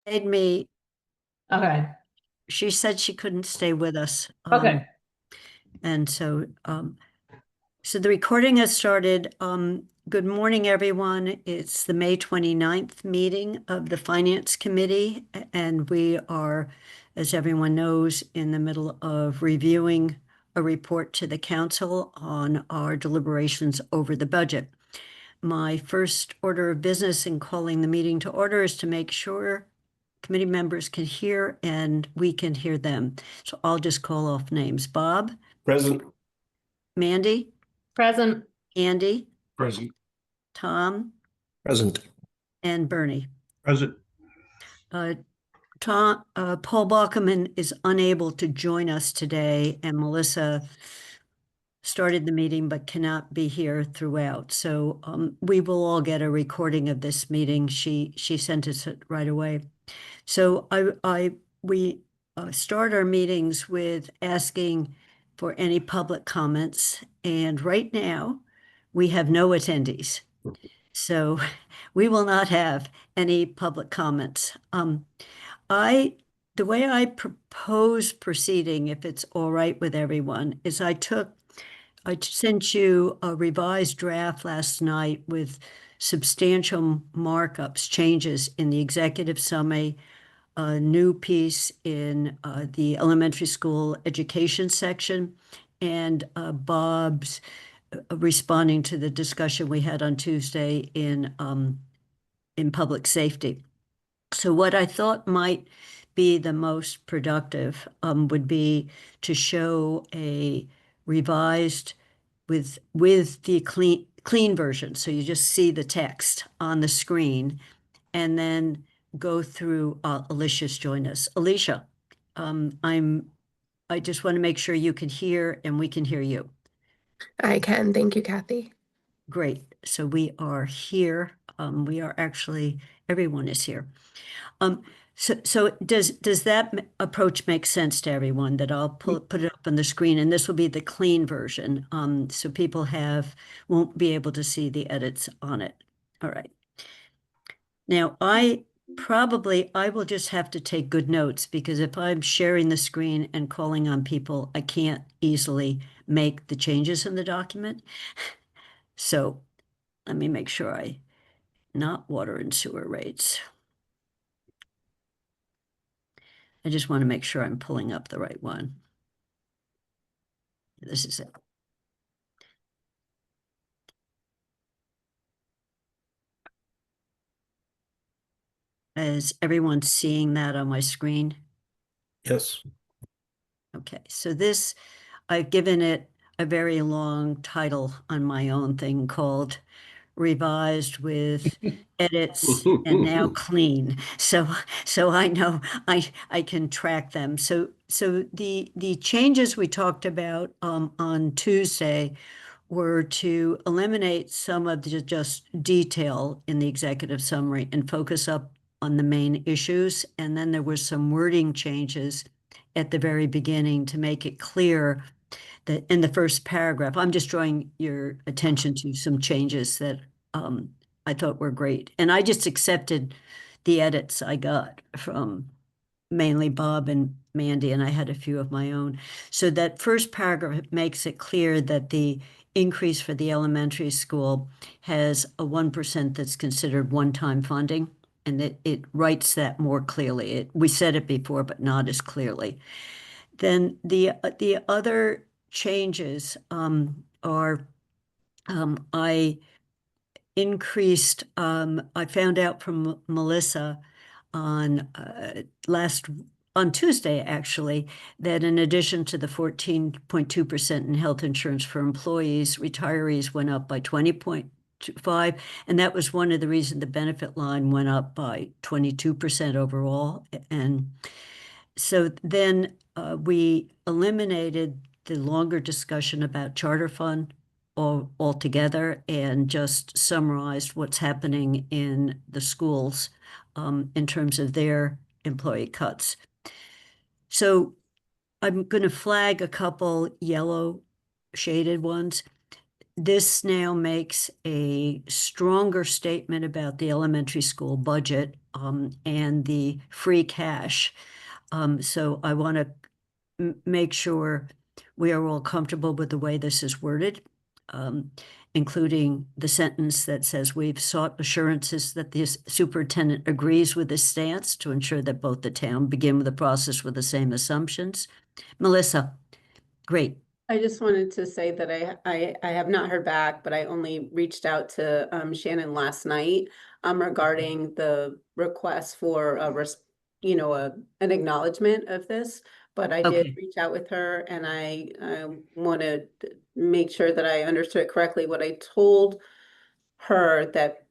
Made me, Okay. she said she couldn't stay with us. Okay. And so the recording has started. Good morning, everyone. It's the May 29th meeting of the Finance Committee, and we are, as everyone knows, in the middle of reviewing a report to the council on our deliberations over the budget. My first order of business in calling the meeting to order is to make sure committee members can hear and we can hear them. So I'll just call off names. Bob, Present. Mandy, Present. Andy, Present. Tom, Present. and Bernie. Present. Uh, Paul Bachman is unable to join us today, and Melissa started the meeting but cannot be here throughout. So we will all get a recording of this meeting. She sent us it right away. So we start our meetings with asking for any public comments, and right now we have no attendees. So we will not have any public comments. The way I propose proceeding, if it's all right with everyone, is I sent you a revised draft last night with substantial markups, changes in the executive summary, a new piece in the elementary school education section, and Bob's responding to the discussion we had on Tuesday in public safety. So what I thought might be the most productive would be to show a revised with the clean version. So you just see the text on the screen and then go through. Alicia's joined us. Alicia, I just want to make sure you can hear and we can hear you. I can. Thank you, Kathy. Great. So we are here. We are actually, everyone is here. So does that approach make sense to everyone, that I'll put it up on the screen, and this will be the clean version, so people won't be able to see the edits on it. All right. Now I will just have to take good notes, because if I'm sharing the screen and calling on people, I can't easily make the changes in the document. So let me make sure not water and sewer rates. I just want to make sure I'm pulling up the right one. This is it. Is everyone seeing that on my screen? Yes. Okay, so this, I've given it a very long title on my own thing called Revised with Edits and Now Clean. So I know I can track them. So the changes we talked about on Tuesday were to eliminate some of the just detail in the executive summary and focus up on the main issues. And then there were some wording changes at the very beginning to make it clear that in the first paragraph, I'm just drawing your attention to some changes that I thought were great. And I just accepted the edits I got from mainly Bob and Mandy, and I had a few of my own. So that first paragraph makes it clear that the increase for the elementary school has a 1% that's considered one-time funding, and it writes that more clearly. We said it before, but not as clearly. Then the other changes are I increased, I found out from Melissa on Tuesday, actually, that in addition to the 14.2% in health insurance for employees, retirees went up by 20.5, and that was one of the reasons the benefit line went up by 22% overall. And so then we eliminated the longer discussion about charter fund altogether and just summarized what's happening in the schools in terms of their employee cuts. So I'm going to flag a couple yellow shaded ones. this now makes a stronger statement about the elementary school budget and the free cash. So I want to make sure we are all comfortable with the way this is worded, including the sentence that says we've sought assurances that the superintendent agrees with this stance to ensure that both the town begin with the process with the same assumptions. Melissa, great. I just wanted to say that I have not heard back, but I only reached out to Shannon last night regarding the request for an acknowledgement of this. But I did Okay. reach out with her, and I wanted to make sure that I understood it correctly. What I told her that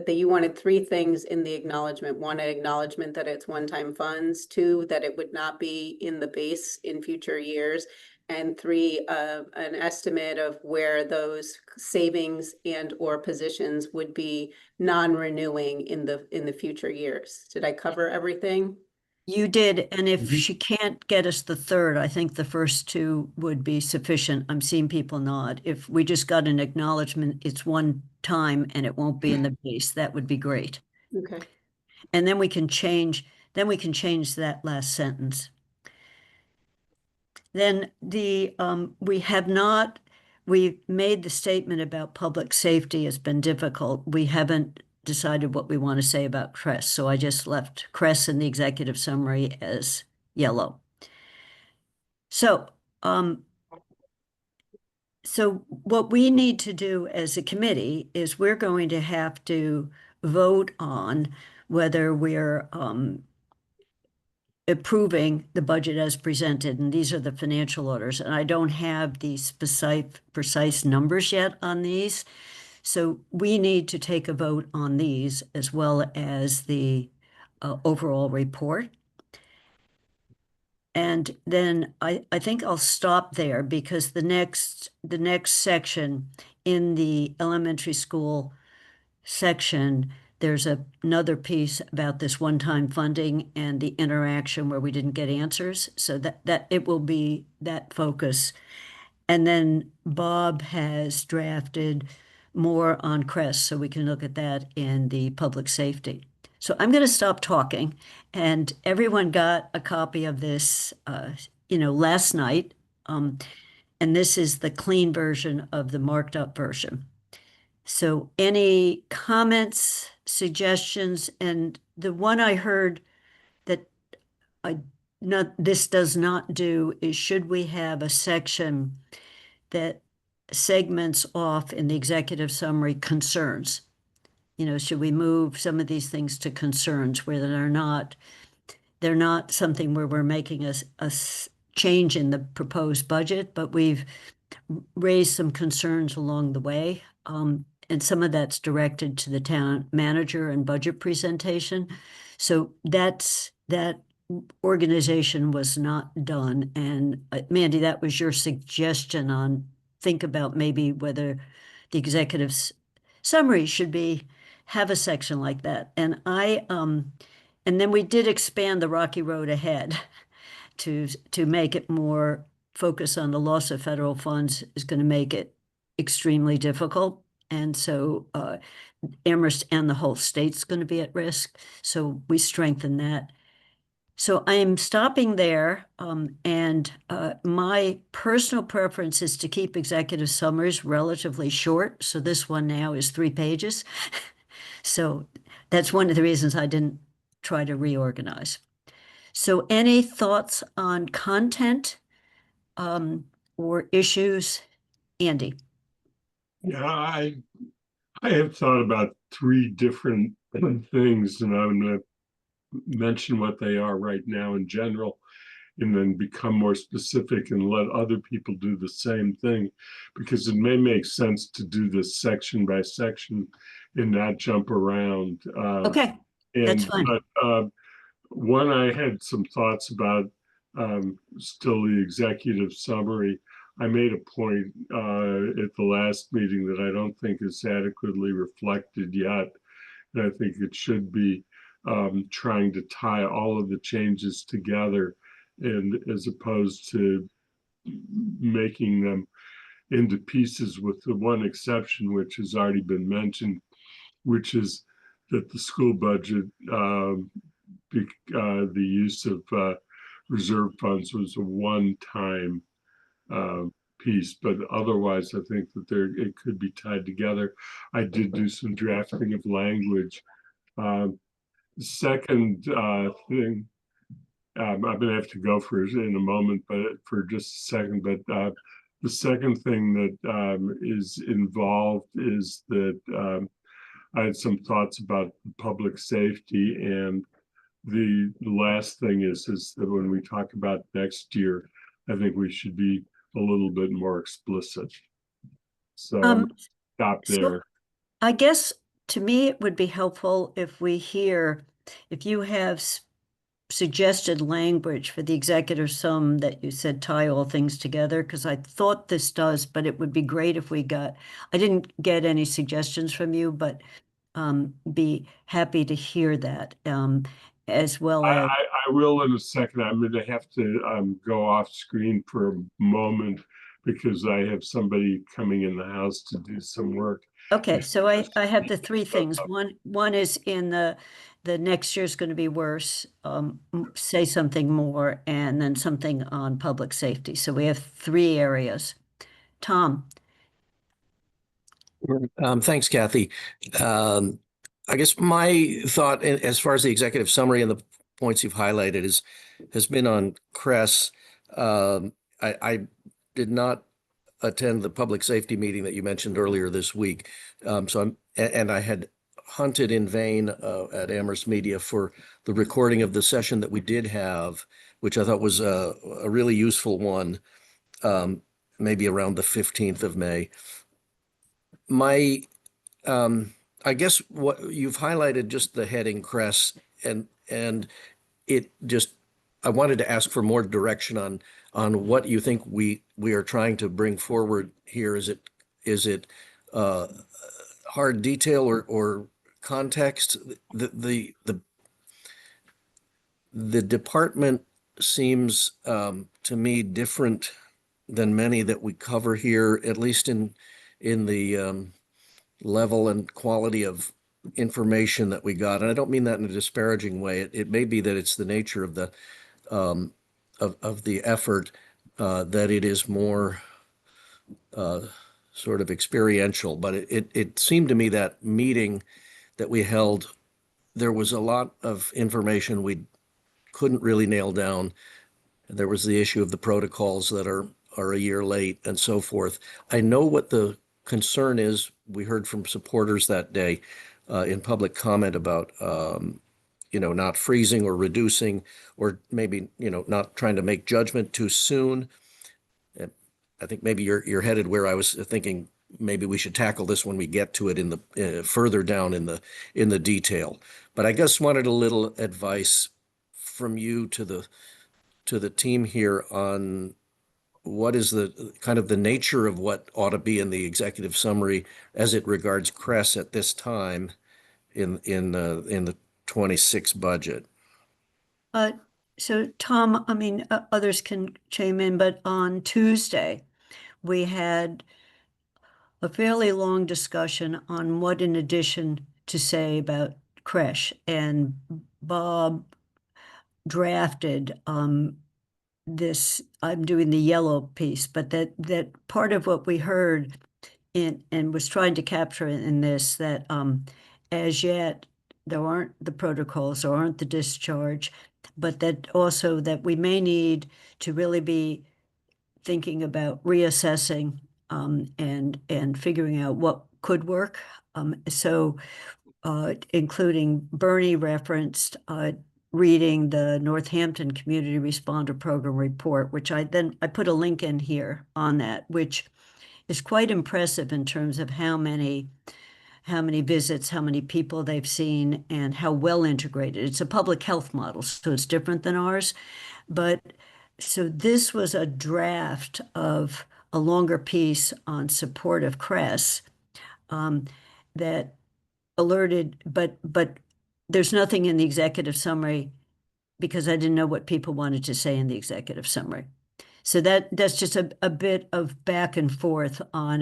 you wanted three things in the acknowledgement. One, an acknowledgement that it's one-time funds. Two, that it would not be in the base in future years. And three, an estimate of where those savings and or positions would be non-renewing in the future years. Did I cover everything? You did, and if Mhm. she can't get us the third, I think the first two would be sufficient. I'm seeing people nod. If we just got an acknowledgement, it's one time and it won't be in the base, that would be great. Okay. And then we can change that last sentence. Then we made the statement about public safety has been difficult. We haven't decided what we want to say about CRESS, so I just left CRESS in the executive summary as yellow. So what we need to do as a committee is we're going to have to vote on whether we're approving the budget as presented, and these are the financial orders, and I don't have the precise numbers yet on these. So we need to take a vote on these as well as the overall report. And then I think I'll stop there because the next section in the elementary school section, there's another piece about this one-time funding and the interaction where we didn't get answers. So that it will be that focus. And then Bob has drafted more on CRESS, so we can look at that in the public safety. So I'm going to stop talking, and everyone got a copy of this, last night. And this is the clean version of the marked up version. So any comments, suggestions? And the one I heard that this does not do is, should we have a section that segments off in the executive summary concerns? Should we move some of these things to concerns where they're not something where we're making a change in the proposed budget, but we've raised some concerns along the way. And some of that's directed to the town manager and budget presentation. So that organization was not done. And Mandy, that was your suggestion on think about maybe whether the executive summary should have a section like that. And and then we did expand the Rocky Road Ahead to make it more focus on the loss of federal funds is going to make it extremely difficult. And so Amherst and the whole state's going to be at risk. So we strengthen that. So I am stopping there. And my personal preference is to keep executive summaries relatively short. So this one now is 3 pages. So that's one of the reasons I didn't try to reorganize. So any thoughts on content or issues? Andy? Yeah, I have thought about 3 different things, and I'm going to mention what they are right now in general, and then become more specific and let other people do the same thing, because it may make sense to do this section by section and not jump around. Okay, that's fine. But one, I had some thoughts about still the executive summary. I made a point at the last meeting that I don't think is adequately reflected yet. And I think it should be trying to tie all of the changes together, and as opposed to making them into pieces with the one exception, which has already been mentioned, which is that the school budget, the use of reserve funds was a one-time piece, but otherwise I think that it could be tied together. I did do some drafting of language. The second thing, I'm gonna have to go for it in a moment, but for just a second, but the second thing that is involved is that I had some thoughts about public safety, and the last thing is that when we talk about next year, I think we should be a little bit more explicit. So stop so there. I guess to me, it would be helpful if we hear, if you have suggested language for the executive sum that you said tie all things together, because I thought this does, but it would be great if we got, I didn't get any suggestions from you, but be happy to hear that, as well as. I will in a second. I'm going to have to go off screen for a moment because I have somebody coming in the house to do some work. Okay, so I have the three things. One is in the next year's going to be worse, say something more, and then something on public safety. So we have three areas. Tom, Thanks, Kathy. I guess my thought as far as the executive summary and the points you've highlighted has been on CRESS. I did not attend the public safety meeting that you mentioned earlier this week. And I had hunted in vain at Amherst Media for the recording of the session that we did have, which I thought was a really useful one, maybe around the 15th of May. I guess what you've highlighted, just the heading CRESS, and it just, I wanted to ask for more direction on what you think we are trying to bring forward here. Is it hard detail or context? The department seems to me different than many that we cover here, at least in the level and quality of information that we got. And I don't mean that in a disparaging way. It may be that it's the nature of the effort, that it is more sort of experiential. But it seemed to me that meeting that we held, there was a lot of information we couldn't really nail down. There was the issue of the protocols that are a year late and so forth. I know what the concern is. We heard from supporters that day in public comment about not freezing or reducing, or maybe not trying to make judgment too soon. I think maybe you're headed where I was thinking maybe we should tackle this when we get to it in the further down in the detail. But I guess wanted a little advice from you to the team here on what is the kind of the nature of what ought to be in the executive summary as it regards CRESS at this time in the 26 budget. so Tom, I mean, others can chime in, but on Tuesday, we had a fairly long discussion on what in addition to say about creche, and Bob drafted this, I'm doing the yellow piece, but that part of what we heard and was trying to capture in this, that as yet there aren't the protocols, or aren't the discharge, but that also that we may need to really be thinking about reassessing and figuring out what could work. So including Bernie referenced reading the Northampton Community Responder Program report, which I put a link in here on that, which is quite impressive in terms of how many visits, how many people they've seen, and how well integrated. It's a public health model, so it's different than ours. But so this was a draft of a longer piece on support of CRESS that alerted, but there's nothing in the executive summary because I didn't know what people wanted to say in the executive summary. So that's just a bit of back and forth on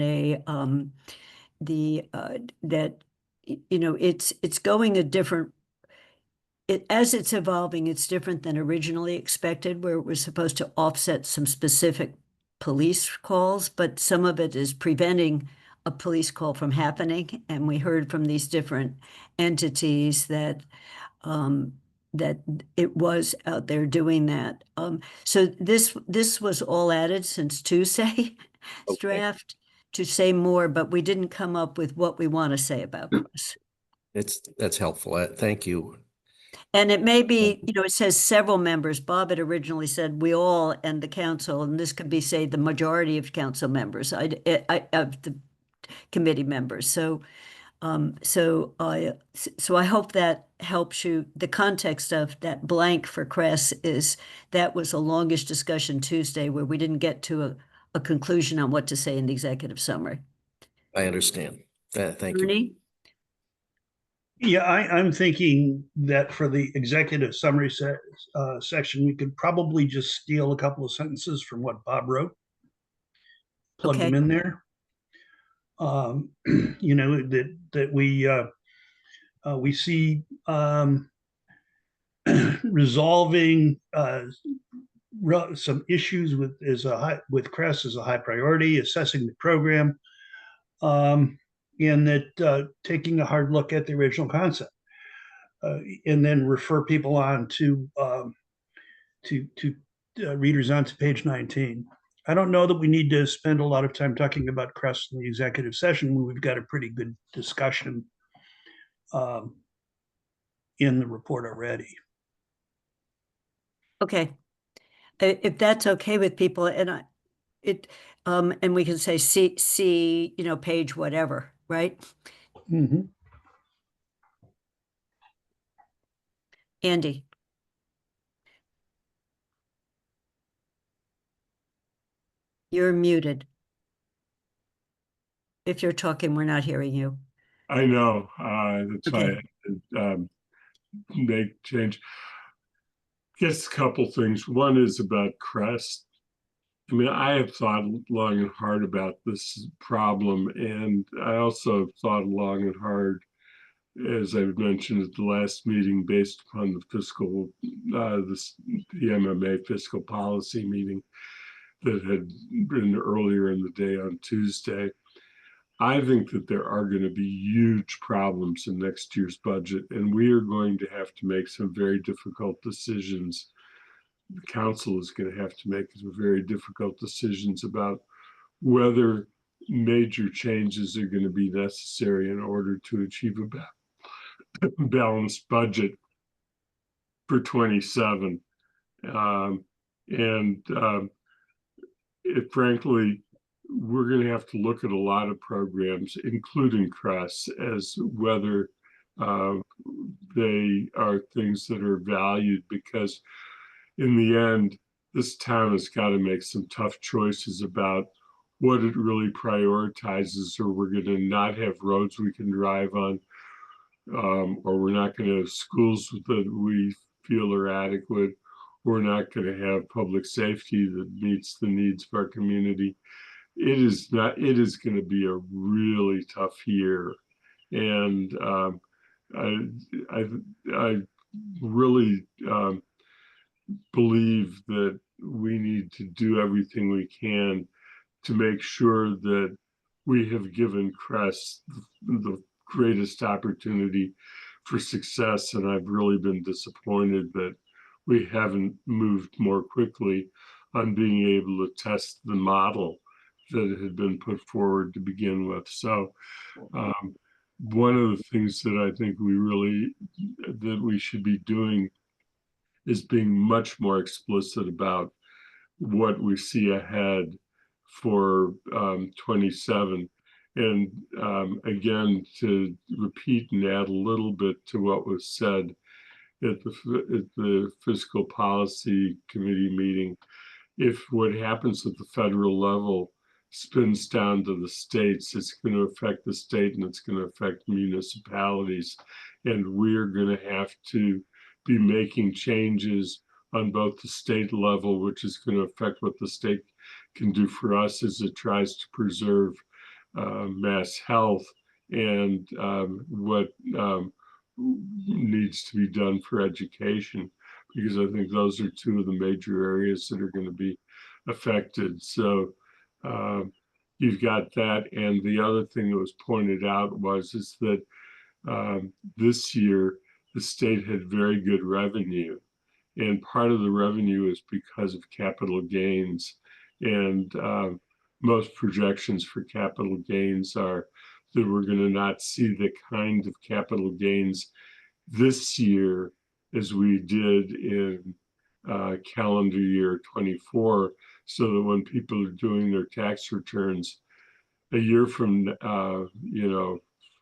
that, it's going a different, as it's evolving, it's different than originally expected, where it was supposed to offset some specific police calls, but some of it is preventing a police call from happening. And we heard from these different entities that that it was out there doing that. So this was all added since Tuesday's Okay. draft to say more, but we didn't come up with what we want to say about Chris. That's helpful. Thank you. And it may be, it says several members. Bob had originally said we all and the council, and this could be, say, the majority of council members, of the committee members. So I hope that helps you. The context of that blank for Cress is that was a longish discussion Tuesday where we didn't get to a conclusion on what to say in the executive summary. I understand. Thank you. Ernie? Yeah, I'm thinking that for the executive summary section, we could probably just steal a couple of sentences from what Bob wrote, plug them Okay. in there. That we see resolving some issues with Cress is a high priority, assessing the program, and that taking a hard look at the original concept, and then refer people on to readers onto page 19. I don't know that we need to spend a lot of time talking about Cress in the executive session when we've got a pretty good discussion in the report already. Okay. If that's okay with people, and and we can say see, page whatever, right? Mm-hmm. Andy? You're muted. If you're talking, we're not hearing you. I know, that's Okay. why I make change. Guess a couple things. One is about Crest. I mean, I have thought long and hard about this problem, and I also have thought long and hard, as I mentioned at the last meeting, based upon the the MMA fiscal policy meeting that had been earlier in the day on Tuesday. I think that there are going to be huge problems in next year's budget, and we are going to have to make some very difficult decisions. The council is going to have to make some very difficult decisions about whether major changes are going to be necessary in order to achieve a balanced budget for 27. Frankly, we're going to have to look at a lot of programs, including Cress, as whether they are things that are valued, because in the end, this town has got to make some tough choices about what it really prioritizes, or we're going to not have roads we can drive on, or we're not going to have schools that we feel are adequate. We're not going to have public safety that meets the needs of our community. It is going to be a really tough year. And I really believe that we need to do everything we can to make sure that we have given Cress the greatest opportunity for success. And I've really been disappointed that we haven't moved more quickly on being able to test the model that had been put forward to begin with. So one of the things that I think we should be doing is being much more explicit about what we see ahead for 27. And again, to repeat and add a little bit to what was said at the Fiscal Policy Committee meeting, if what happens at the federal level spins down to the states, it's going to affect the state and it's going to affect municipalities. And we're going to have to be making changes on both the state level, which is going to affect what the state can do for us as it tries to preserve mass health, and what needs to be done for education, because I think those are two of the major areas that are going to be affected. So you've got that, and the other thing that was pointed out is that this year the state had very good revenue, and part of the revenue is because of capital gains, and most projections for capital gains are that we're going to not see the kind of capital gains this year as we did in calendar year 24, so that when people are doing their tax returns a year from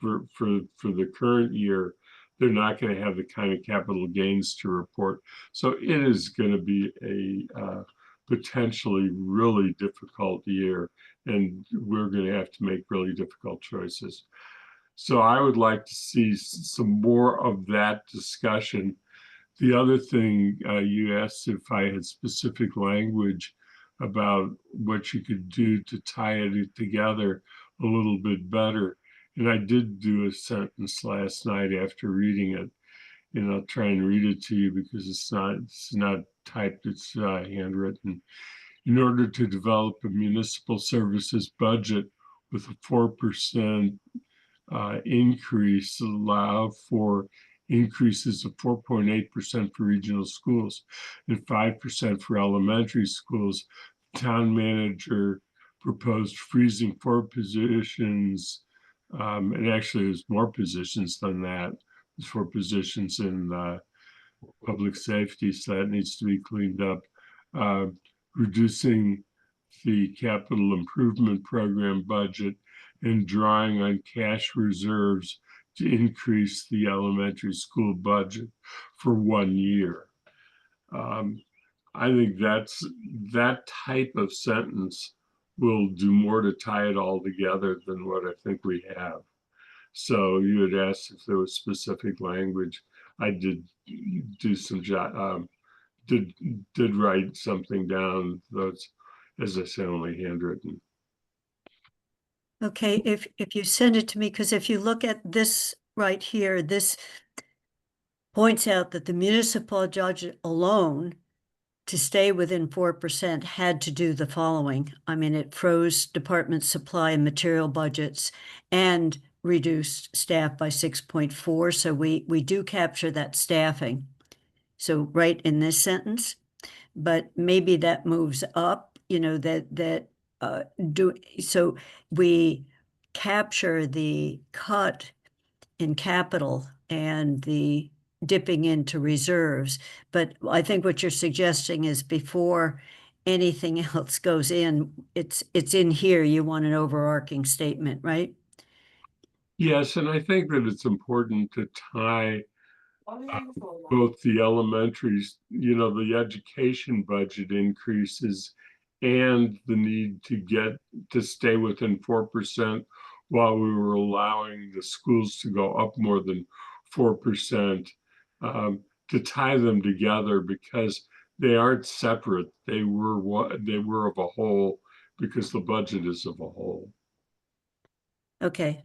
for the current year, they're not going to have the kind of capital gains to report. So it is going to be a potentially really difficult year, and we're going to have to make really difficult choices. So I would like to see some more of that discussion. The other thing, you asked if I had specific language about what you could do to tie it together a little bit better. And I did do a sentence last night after reading it, and I'll try and read it to you because it's not typed, it's handwritten. In order to develop a municipal services budget with a 4% increase, allow for increases of 4.8% for regional schools and 5% for elementary schools. Town manager proposed freezing 4 positions, and actually there's more positions than that. There's 4 positions in public safety, so that needs to be cleaned up. Reducing the capital improvement program budget and drawing on cash reserves to increase the elementary school budget for 1 year. I think that type of sentence will do more to tie it all together than what I think we have. So you had asked if there was specific language. I did do some did write something down. Those, as I say, only handwritten. Okay, if you send it to me, because if you look at this right here, this points out that the municipal budget alone, to stay within 4%, had to do the following. I mean, it froze department supply and material budgets and reduced staff by 6.4. So we do capture that staffing. So right in this sentence, but maybe that moves up, so we capture the cut in capital and the dipping into reserves. But I think what you're suggesting is before anything else goes in, it's in here. You want an overarching statement, right? Yes, and I think that it's important to tie both the elementaries, the education budget increases and the need to stay within 4% while we were allowing the schools to go up more than 4%, to tie them together, because they aren't separate. They were of a whole, because the budget is of a whole. Okay.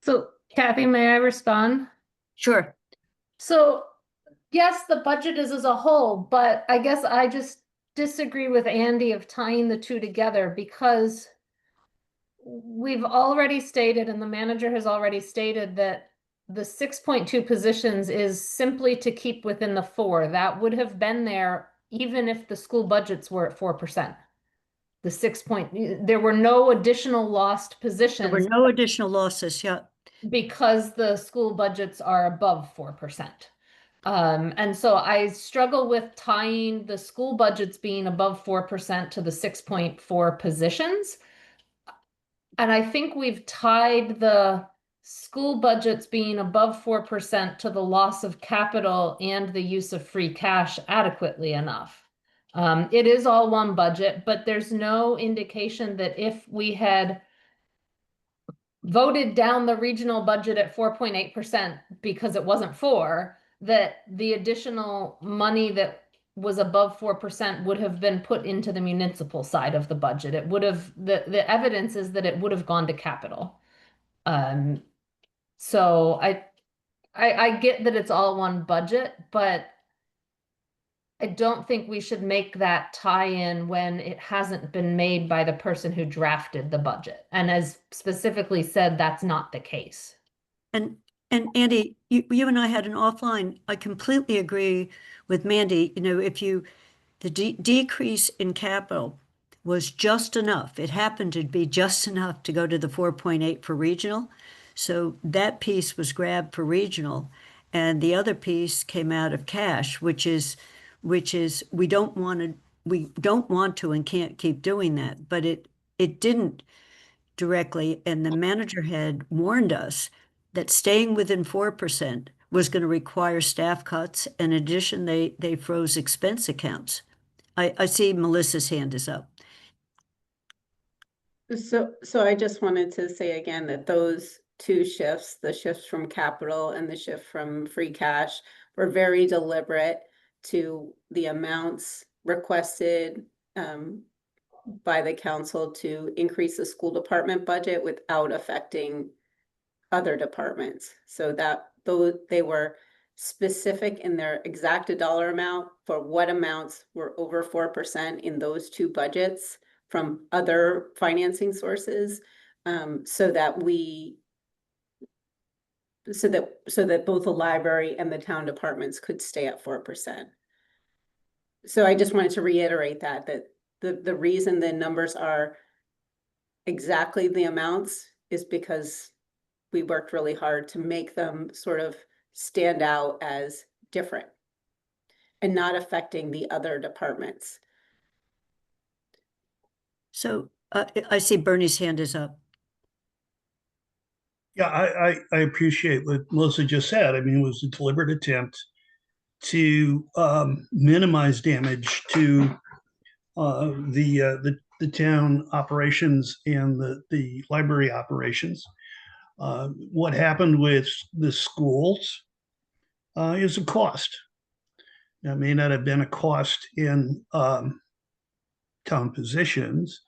So Kathy, may I respond? Sure. So yes, the budget is as a whole, but I guess I just disagree with Andy of tying the two together, because we've already stated, and the manager has already stated, that the 6.2 positions is simply to keep within the 4. That would have been there even if the school budgets were at 4%. There were no additional lost positions. There were no additional losses, yeah. Because the school budgets are above 4%. And so I struggle with tying the school budgets being above 4% to the 6.4 positions. And I think we've tied the school budgets being above 4% to the loss of capital and the use of free cash adequately enough. It is all one budget, but there's no indication that if we had voted down the regional budget at 4.8% because it wasn't 4, that the additional money that was above 4% would have been put into the municipal side of the budget. It would have, the evidence is that it would have gone to capital. So I get that it's all one budget, but I don't think we should make that tie-in when it hasn't been made by the person who drafted the budget. And as specifically said, that's not the case. And Andy, you and I had an offline. I completely agree with Mandy. You know, if you, the decrease in capital was just enough. It happened to be just enough to go to the 4.8 for regional. So that piece was grabbed for regional, and the other piece came out of cash, which is we don't want to and can't keep doing that. But it didn't directly, and the manager had warned us that staying within 4% was going to require staff cuts. In addition, they froze expense accounts. I see Melissa's hand is up. So I just wanted to say again that those two shifts, the shifts from capital and the shift from free cash, were very deliberate to the amounts requested by the council to increase the school department budget without affecting other departments. So that those they were specific in their exact dollar amount for what amounts were over 4% in those two budgets from other financing sources, so that both the library and the town departments could stay at 4%. So I just wanted to reiterate that the reason the numbers are exactly the amounts is because we worked really hard to make them sort of stand out as different and not affecting the other departments. So I see Bernie's hand is up. Yeah, I appreciate what Melissa just said. I mean, it was a deliberate attempt to minimize damage to the town operations and the library operations. What happened with the schools is a cost. That may not have been a cost in town positions,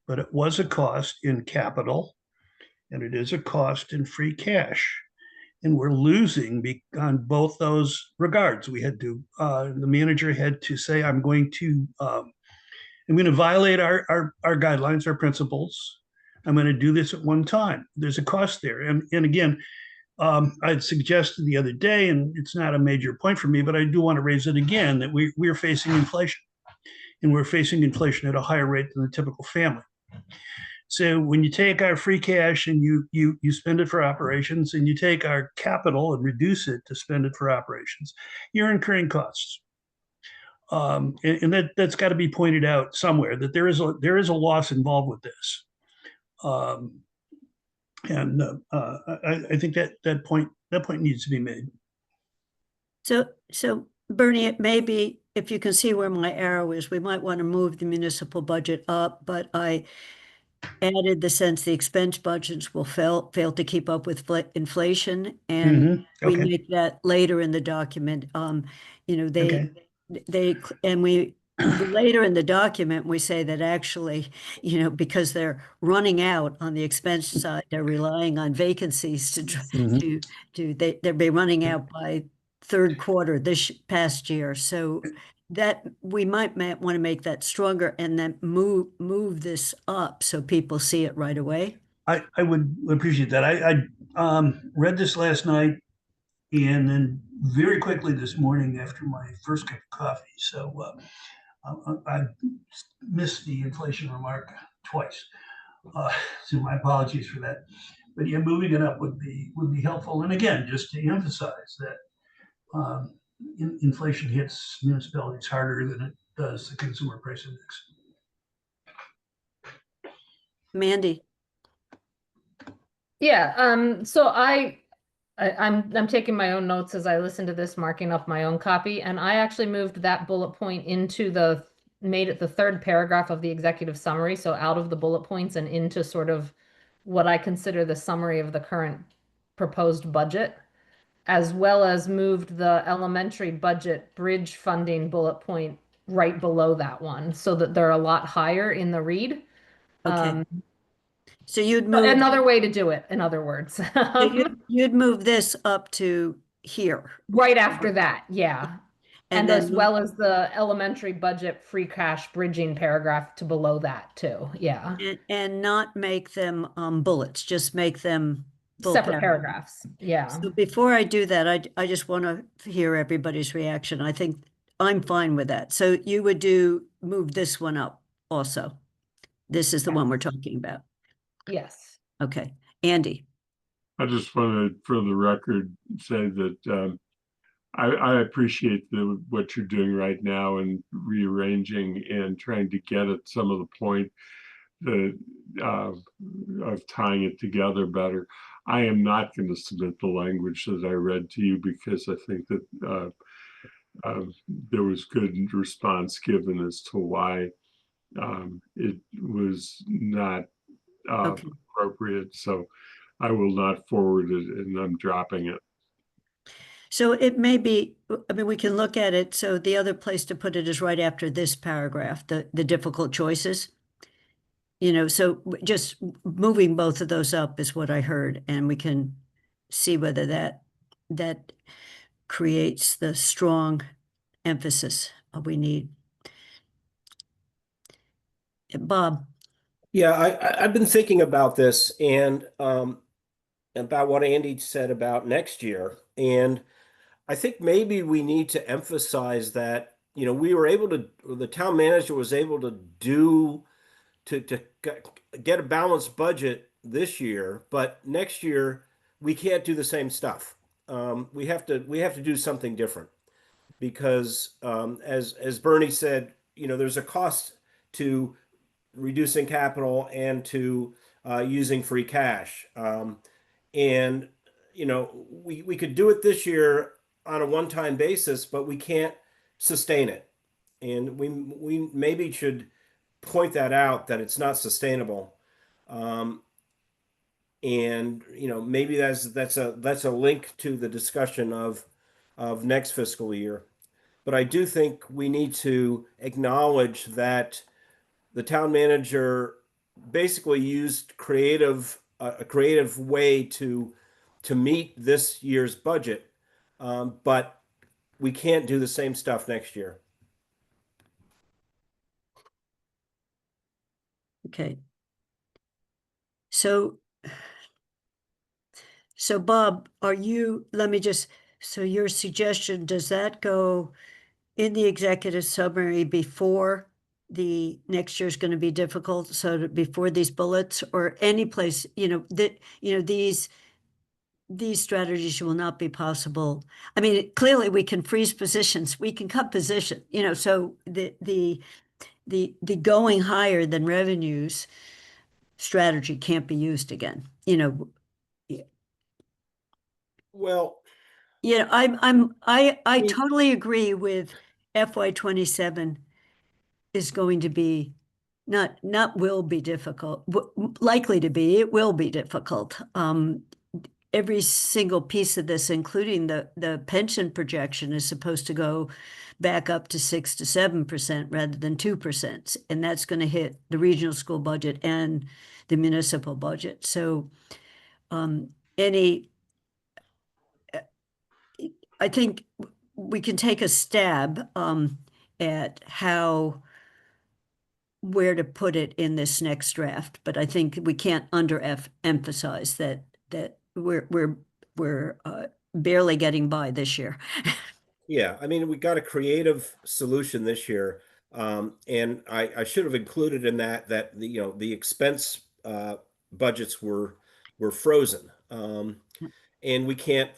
but it was a cost in capital, and it is a cost in free cash. And we're losing on both those regards. We had to, the manager had to say, I'm going to violate our guidelines, our principles. I'm going to do this at one time. There's a cost there. And again, I'd suggested the other day, and it's not a major point for me, but I do want to raise it again, that we're facing inflation. And we're facing inflation at a higher rate than the typical family. So when you take our free cash and you spend it for operations, and you take our capital and reduce it to spend it for operations, you're incurring costs. And that's got to be pointed out somewhere, that there is a loss involved with this. I think that point needs to be made. So Bernie, it may be, if you can see where my arrow is, we might want to move the municipal budget up, but I added the sense the expense budgets will fail to keep up with inflation, and we Okay. make that later in the document. You know, later in the document, we say that actually, you know, because they're running out on the expense side, they're relying on vacancies they'll be running out by third quarter this past year. So that we might want to make that stronger and then move this up so people see it right away. I would appreciate that. I read this last night and then very quickly this morning after my first cup of coffee. So I missed the inflation remark twice. So my apologies for that. But yeah, moving it up would be helpful. And again, just to emphasize that inflation hits municipalities harder than it does the consumer price index. Mandy. Yeah, so I'm taking my own notes as I listen to this, marking up my own copy, and I actually moved that bullet point into made it the third paragraph of the executive summary, so out of the bullet points and into sort of what I consider the summary of the current proposed budget, as well as moved the elementary budget bridge funding bullet point right below that one, so that they're a lot higher in the read. Okay. So you'd But move, another way to do it, in other words. so you'd move this up to here. Right after that, yeah. And And as then well as the elementary budget free cash bridging paragraph to below that too, yeah. and not make them bullets, just make them full Separate paragraphs. paragraphs, yeah. So before I do that, I just want to hear everybody's reaction. I think I'm fine with that. So you would move this one up also. This is the one we're talking about. Yes. Okay, Andy. I just want to, for the record, say that I appreciate what you're doing right now and rearranging and trying to get at some of the point that, of tying it together better. I am not going to submit the language that I read to you because I think that there was good response given as to why it was not Okay. appropriate. So I will not forward it, and I'm dropping it. So it may be, I mean, we can look at it. So the other place to put it is right after this paragraph, the difficult choices. You know, so just moving both of those up is what I heard, and we can see whether that creates the strong emphasis we need. Bob. Yeah, I've been thinking about this and about what Andy said about next year. And I think maybe we need to emphasize that, we were able to, the town manager was able to get a balanced budget this year, but next year we can't do the same stuff. We have to do something different because as Bernie said, there's a cost to reducing capital and to using free cash. And we could do it this year on a one-time basis, but we can't sustain it. And we maybe should point that out, that it's not sustainable. And maybe that's a link to the discussion of next fiscal year. But I do think we need to acknowledge that the town manager basically used a creative way to meet this year's budget, but we can't do the same stuff next year. Okay. So Bob, so your suggestion, does that go in the executive summary before the next year's going to be difficult? So before these bullets or any place, these strategies will not be possible. I mean, clearly we can freeze positions, we can cut position, so the going higher than revenues strategy can't be used again, Well, I totally agree with FY27 is going to be not will be difficult, likely to be, it will be difficult. Every single piece of this, including the pension projection, is supposed to go back up to 6 to 7% rather than 2. And that's going to hit the regional school budget and the municipal budget. So I think we can take a stab at where to put it in this next draft, but I think we can't emphasize that we're barely getting by this year. Yeah, I mean, we got a creative solution this year, and I should have included in that the expense budgets were frozen, and we can't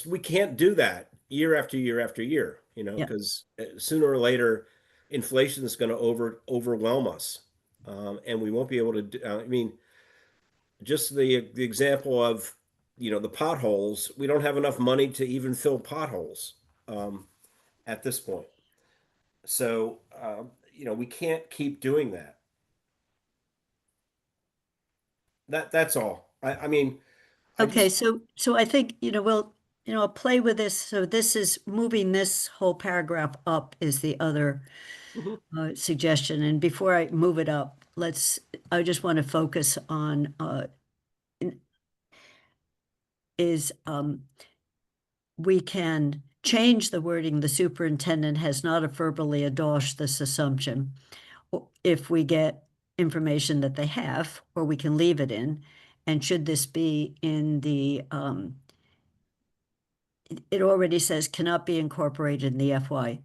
we can't do that year after year after year, because sooner or later inflation is going to overwhelm us, and we won't be able to do, I mean, just the example of the potholes, we don't have enough money to even fill potholes at this point. So we can't keep doing that. That's all. I mean, I Okay, just, so I think, I'll play with this. So this is moving this whole paragraph up is the other Mhm. suggestion. And before I move it up, I just want to focus on we can change the wording. The superintendent has not verbally endorsed this assumption. If we get information that they have, or we can leave it in. And should this be in the, it already says cannot be incorporated in the FY.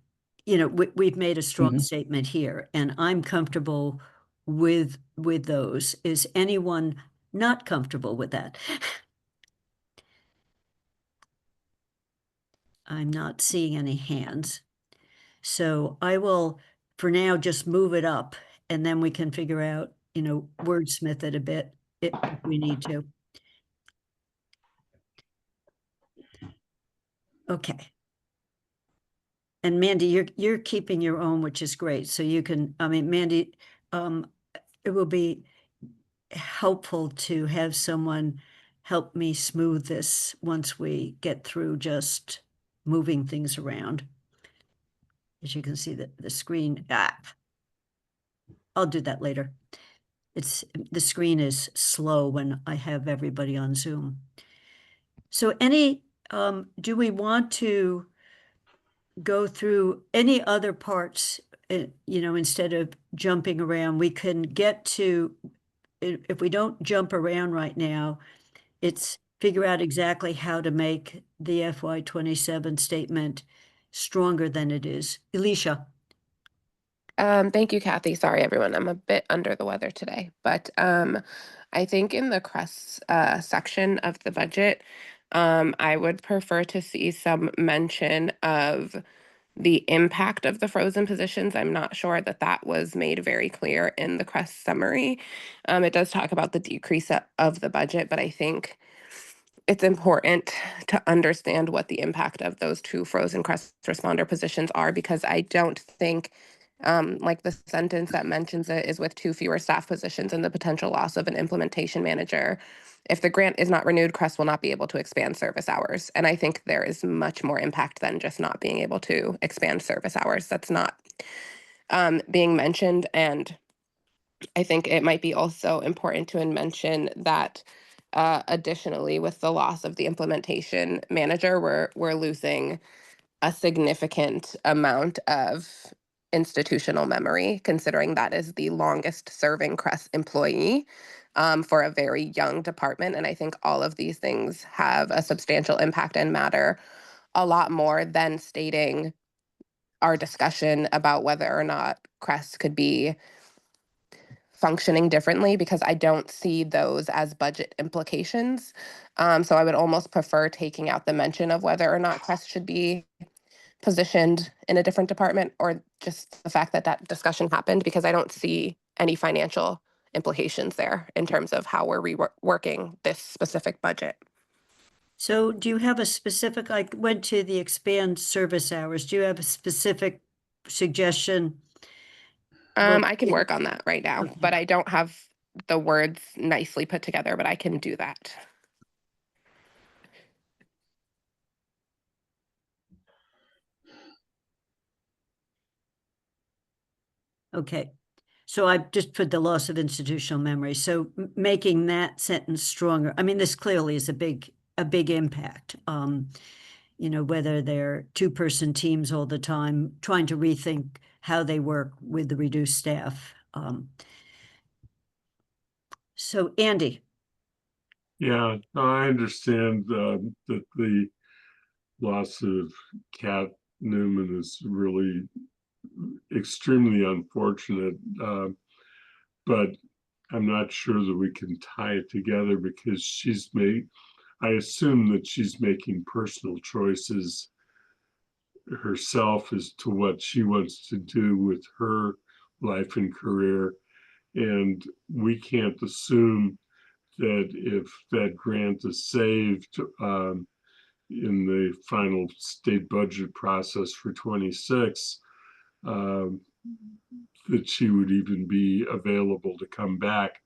We've made a strong statement here, and I'm comfortable with those. Is anyone not comfortable with that? I'm not seeing any hands. So I will, for now, just move it up, and then we can figure out, wordsmith it a bit if we need to. Okay. And Mandy, you're keeping your own, which is great. So you can, I mean, Mandy, it will be helpful to have someone help me smooth this once we get through just moving things around. As you can see, the screen, I'll do that later. The screen is slow when I have everybody on Zoom. So do we want to go through any other parts, instead of jumping around? We can get to, if we don't jump around right now, it's figure out exactly how to make the FY27 statement stronger than it is. Alicia. Thank you, Kathy. Sorry, everyone. I'm a bit under the weather today, but I think in the CREST section of the budget, I would prefer to see some mention of the impact of the frozen positions. I'm not sure that that was made very clear in the CREST summary. It does talk about the decrease of the budget, but I think it's important to understand what the impact of those two frozen CREST responder positions are, because I don't think, like the sentence that mentions it is with 2 fewer staff positions and the potential loss of an implementation manager. If the grant is not renewed, CREST will not be able to expand service hours. And I think there is much more impact than just not being able to expand service hours. That's not being mentioned. And I think it might be also important to mention that additionally, with the loss of the implementation manager, we're losing a significant amount of institutional memory, considering that is the longest serving CREST employee for a very young department. And I think all of these things have a substantial impact and matter a lot more than stating our discussion about whether or not CREST could be functioning differently, because I don't see those as budget implications. So I would almost prefer taking out the mention of whether or not CREST should be positioned in a different department, or just the fact that that discussion happened, because I don't see any financial implications there in terms of how we're reworking this specific budget. So do you have a specific, I went to the expand service hours. Do you have a specific suggestion? I can work on that right now, Okay. but I don't have the words nicely put together, but I can do that. Okay. So I just put the loss of institutional memory. So making that sentence stronger. I mean, this clearly is a big impact. Whether they're 2-person teams all the time, trying to rethink how they work with the reduced staff. So Andy. Yeah, I understand that the loss of Kat Newman is really extremely unfortunate, but I'm not sure that we can tie it together, because I assume that she's making personal choices herself as to what she wants to do with her life and career. And we can't assume that if that grant is saved in the final state budget process for 26, that she would even be available to come back.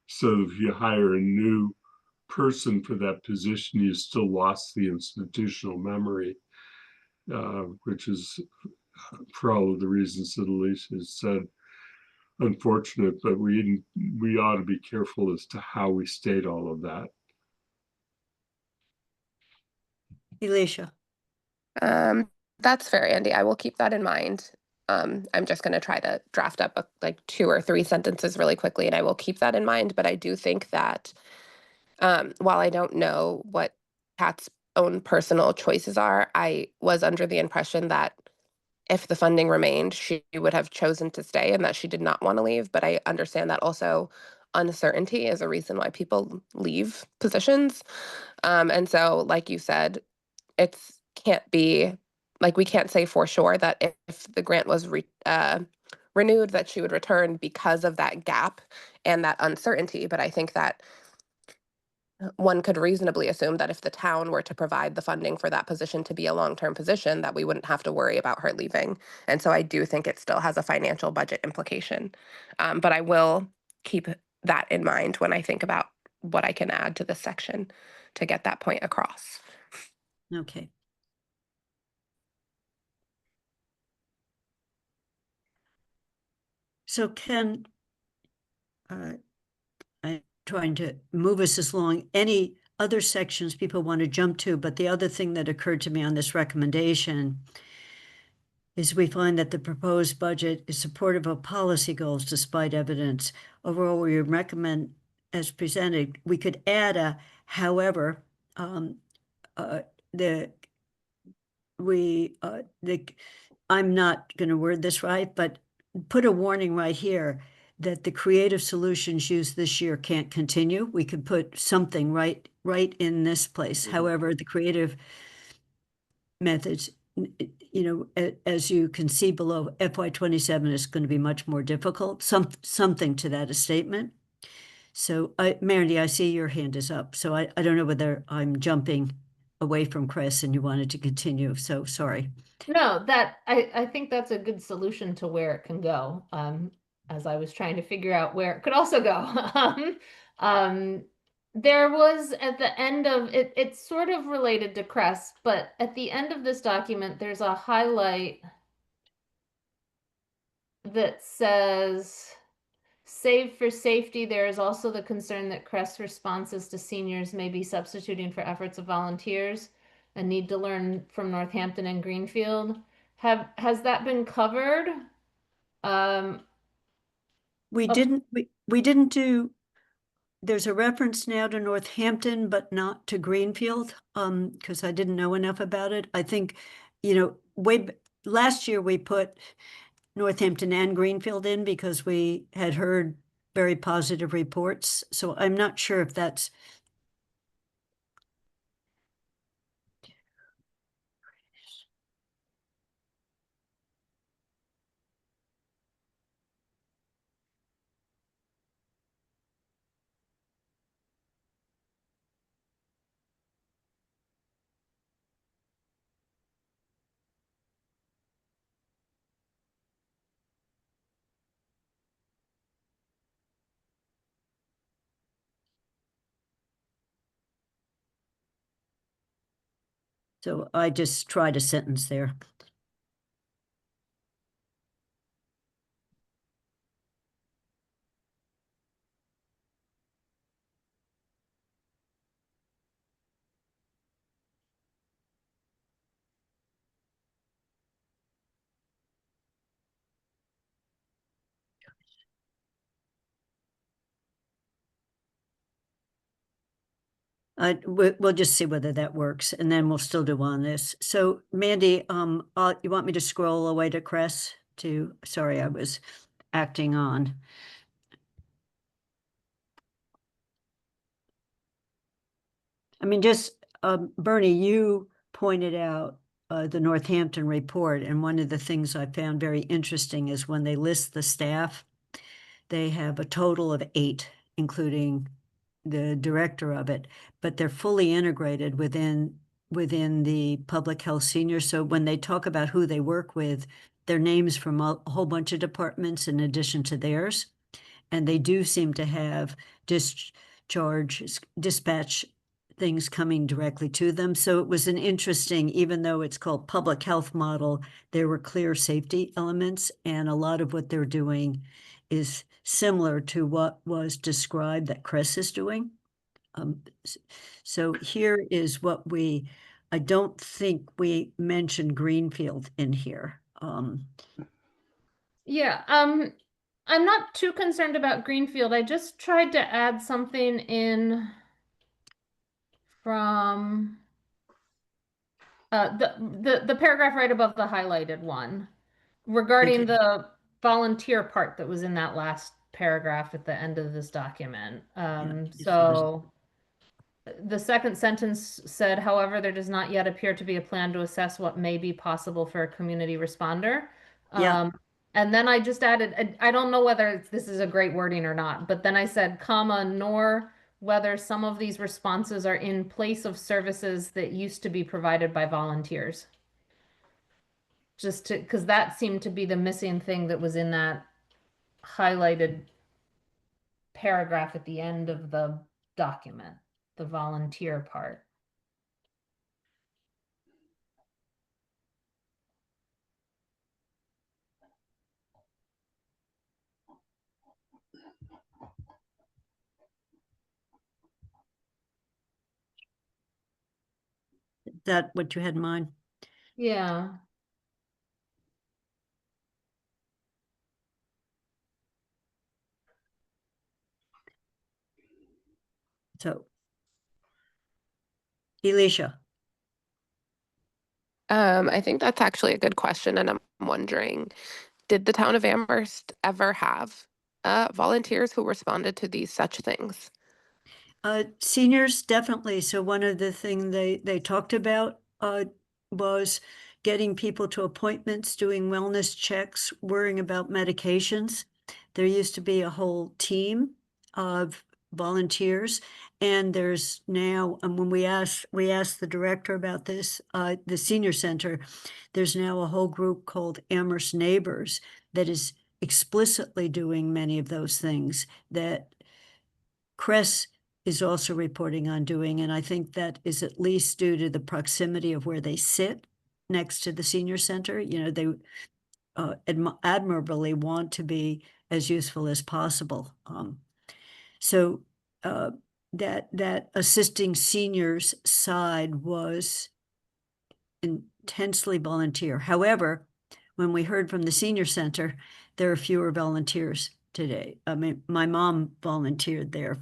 So if you hire a new person for that position, you still lost the institutional memory, which is, for all of the reasons that Alicia has said, unfortunate, but we ought to be careful as to how we state all of that. Alicia. That's fair, Andy. I will keep that in mind. I'm just going to try to draft up like 2 or 3 sentences really quickly, and I will keep that in mind. But I do think that while I don't know what Kat's own personal choices are, I was under the impression that if the funding remained, she would have chosen to stay and that she did not want to leave. But I understand that also uncertainty is a reason why people leave positions. And so, like you said, it's can't be like we can't say for sure that if the grant was renewed that she would return because of that gap and that uncertainty. But I think that one could reasonably assume that if the town were to provide the funding for that position to be a long-term position, that we wouldn't have to worry about her leaving. And so I do think it still has a financial budget implication. But I will keep that in mind when I think about what I can add to this section to get that point across. Okay. So Ken, I'm trying to move us along. Any other sections people want to jump to? But the other thing that occurred to me on this recommendation is we find that the proposed budget is supportive of policy goals despite evidence. Overall, we recommend as presented. We could add a, however, I'm not going to word this right, but put a warning right here that the creative solutions used this year can't continue. We could put something right in this place. Mhm. However, the creative methods, as you can see below, FY27 is going to be much more difficult. Something to that statement. So, Mandy, I see your hand is up. So I don't know whether I'm jumping away from Chris and you wanted to continue. So sorry. No, that I think that's a good solution to where it can go. As I was trying to figure out where it could also go. There was at the end of it, it's sort of related to Crest, but at the end of this document, there's a highlight that says, save for safety, there is also the concern that Crest responses to seniors may be substituting for efforts of volunteers and need to learn from Northampton and Greenfield. Has that been covered? We Oh. didn't do, there's a reference now to Northampton, but not to Greenfield, because I didn't know enough about it. I think, last year we put Northampton and Greenfield in because we had heard very positive reports. So I'm not sure if that's. So I just tried a sentence there. We'll just see whether that works, and then we'll still do on this. So Mandy, you want me to scroll away to Cress to, sorry, I was acting on. I mean, just, Bernie, you pointed out the Northampton report, and one of the things I found very interesting is when they list the staff, they have a total of 8, including the director of it, but they're fully integrated within the public health senior. So when they talk about who they work with, their names from a whole bunch of departments in addition to theirs. and they do seem to have dispatch things coming directly to them. So it was an interesting, even though it's called public health model, there were clear safety elements, and a lot of what they're doing is similar to what was described that Chris is doing. So here is what I don't think we mentioned Greenfield in here. Yeah, I'm not too concerned about Greenfield. I just tried to add something in from the paragraph right above the highlighted one regarding Okay. the volunteer part that was in that last paragraph at the end of this document. So the second sentence said, however, there does not yet appear to be a plan to assess what may be possible for a community responder. Yeah. And then I just added, I don't know whether this is a great wording or not, but then I said, comma, nor whether some of these responses are in place of services that used to be provided by volunteers. Just to, because that seemed to be the missing thing that was in that highlighted paragraph at the end of the document, the volunteer part. Is that what you had in mind? Yeah. So, Elisha. I think that's actually a good question, and I'm wondering, did the town of Amherst ever have volunteers who responded to these such things? Seniors, definitely. So one of the things they talked about was getting people to appointments, doing wellness checks, worrying about medications. There used to be a whole team of volunteers, and there's now, and when we asked the director about this, the senior center, there's now a whole group called Amherst Neighbors that is explicitly doing many of those things that Chris is also reporting on doing, and I think that is at least due to the proximity of where they sit next to the senior center. You know, they admirably want to be as useful as possible. So that assisting seniors side was intensely volunteer. However, when we heard from the senior center, there are fewer volunteers today. I mean, my mom volunteered there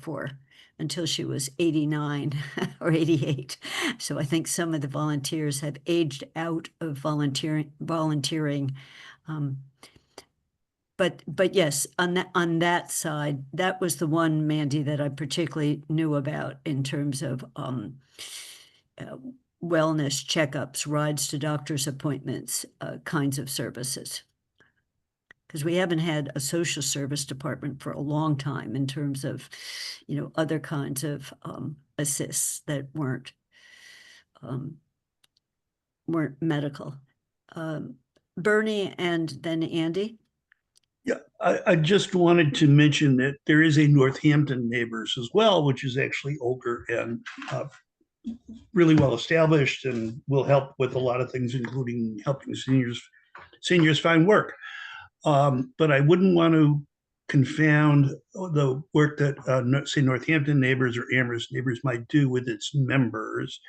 until she was 89 or 88. So I think some of the volunteers have aged out of volunteering. But yes, on that side, that was the one, Mandy, that I particularly knew about in terms of wellness checkups, rides to doctor's appointments, kinds of services. Because we haven't had a social service department for a long time in terms of, other kinds of assists that weren't medical. Bernie and then Andy. Yeah, I just wanted to mention that there is a Northampton Neighbors as well, which is actually older and really well established and will help with a lot of things, including helping seniors find work. But I wouldn't want to confound the work that, say, Northampton Neighbors or Amherst Neighbors might do with its members,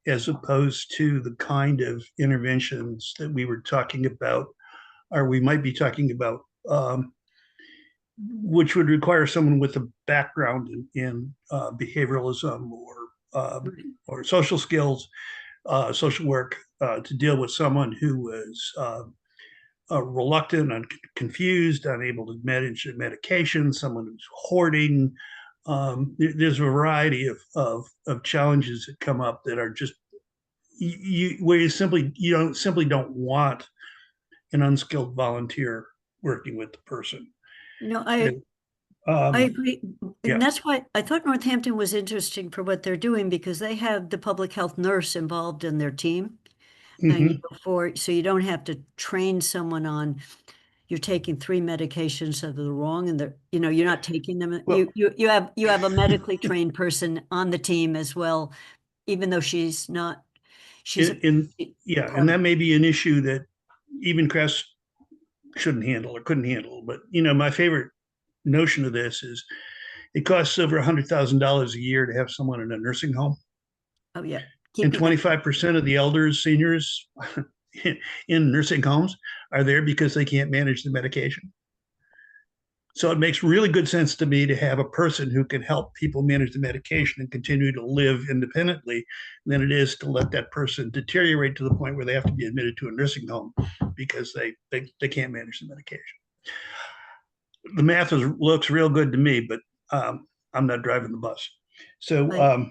as opposed to the kind of interventions that we were talking about, or we might be talking about, which would require someone with a background in behavioralism or social skills, social work, to deal with someone who was reluctant and confused, unable to manage medication, someone who's hoarding. There's a variety of challenges that come up that are just where you simply don't want an unskilled volunteer working with the person. No, I agree. yeah. And that's why I thought Northampton was interesting for what they're doing, because they have the public health nurse involved in their team. Mhm. So you don't have to train someone on, you're taking 3 medications that are the wrong and you're not taking them. Well- You have a medically trained person on the team as well, even though she's not, she's, Yeah, part and of- that may be an issue that even Crest shouldn't handle or couldn't handle. But, my favorite notion of this is it costs over $100,000 a year to have someone in a nursing home. oh yeah. And Keeping- 25% of the elders, seniors in nursing homes are there because they can't manage the medication. So it makes really good sense to me to have a person who can help people manage the medication and continue to live independently than it is to let that person deteriorate to the point where they have to be admitted to a nursing home because they can't manage the medication. The math looks real good to me, but I'm not driving the bus. So Right.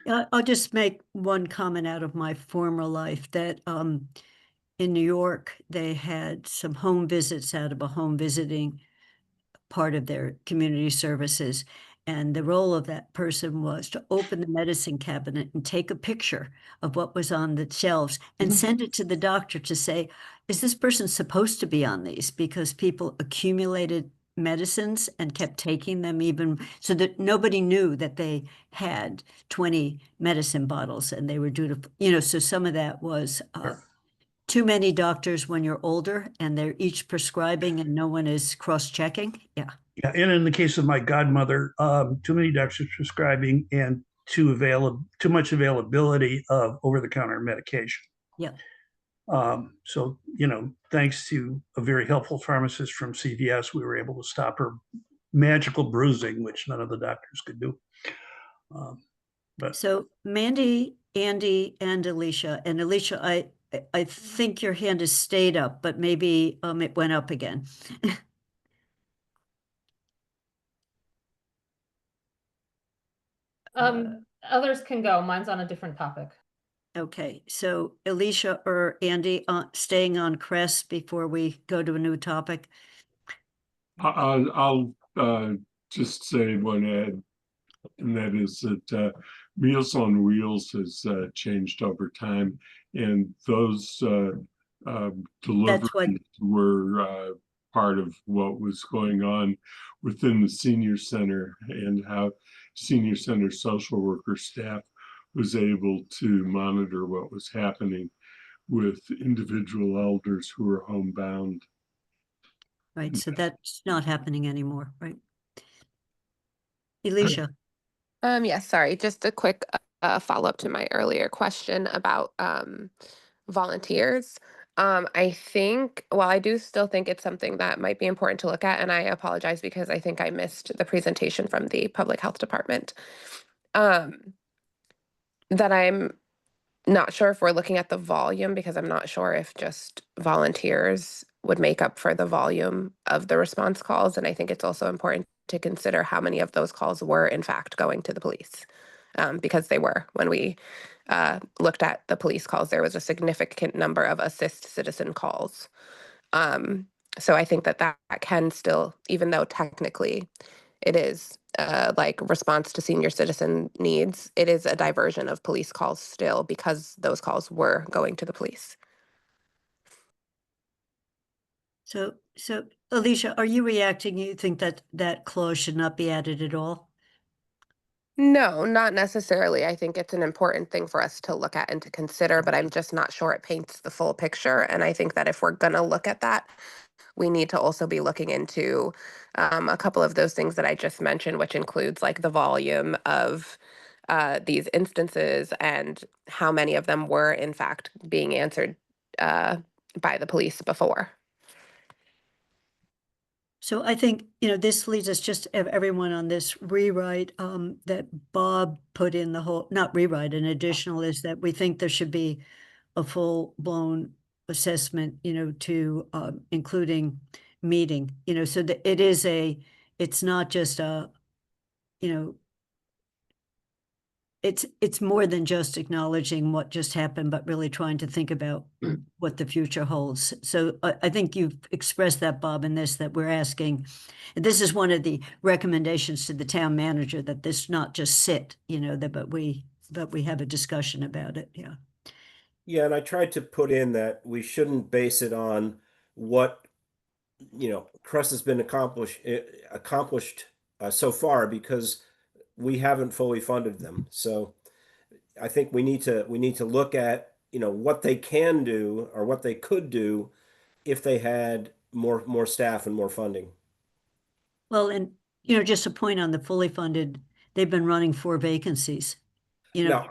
I'll just make one comment out of my former life that in New York, they had some home visits out of a home visiting part of their community services. And the role of that person was to open the medicine cabinet and take a picture of what was on the shelves and send it to the doctor to say, is this person supposed to be on these? Because people accumulated medicines and kept taking them even so that nobody knew that they had 20 medicine bottles and they were due to, so some of that was too many doctors when you're older and they're each prescribing and no one is cross-checking. Yeah. Yeah, and in the case of my godmother, too many doctors prescribing and too much availability of over-the-counter medication. Yeah. So, thanks to a very helpful pharmacist from CVS, we were able to stop her magical bruising, which none of the doctors could do. But So Mandy, Andy, and Alicia. And Alicia, I think your hand has stayed up, but maybe it went up again. Others can go. Mine's on a different topic. Okay, so Alicia or Andy, staying on Crest before we go to a new topic. I'll just say one ad, and that is that Meals on Wheels has changed over time, and those deliveries were part of what was going on within the senior center and how senior center social worker staff was able to monitor what was happening with individual elders who were homebound. Right, so that's not happening anymore, right? Alicia. Yes, sorry, just a quick follow-up to my earlier question about volunteers. I think, while I do still think it's something that might be important to look at, and I apologize because I think I missed the presentation from the Public Health Department, that I'm not sure if we're looking at the volume, because I'm not sure if just volunteers would make up for the volume of the response calls. And I think it's also important to consider how many of those calls were in fact going to the police, because they were. When we looked at the police calls, there was a significant number of assist citizen calls. So I think that can still, even though technically it is like response to senior citizen needs, it is a diversion of police calls still, because those calls were going to the police. So Alicia, are you reacting? You think that that clause should not be added at all? No, not necessarily. I think it's an important thing for us to look at and to consider, but I'm just not sure it paints the full picture. And I think that if we're going to look at that, we need to also be looking into a couple of those things that I just mentioned, which includes like the volume of these instances and how many of them were in fact being answered by the police before. So I think, this leads us just everyone on this rewrite that Bob put in the whole, not rewrite, an additional is that we think there should be a full-blown assessment, to including meeting, so that it's not just it's more than just acknowledging what just happened, but really trying to think about what the future holds. So I think you've expressed that, Bob, in this, that we're asking, and this is one of the recommendations to the town manager, that this not just sit, but we have a discussion about it. Yeah. Yeah, and I tried to put in that we shouldn't base it on what, Crest has been accomplished so far, because we haven't fully funded them. So I think we need to look at, what they can do or what they could do if they had more staff and more funding. Well, and, just a point on the fully funded, they've been running 4 vacancies. No,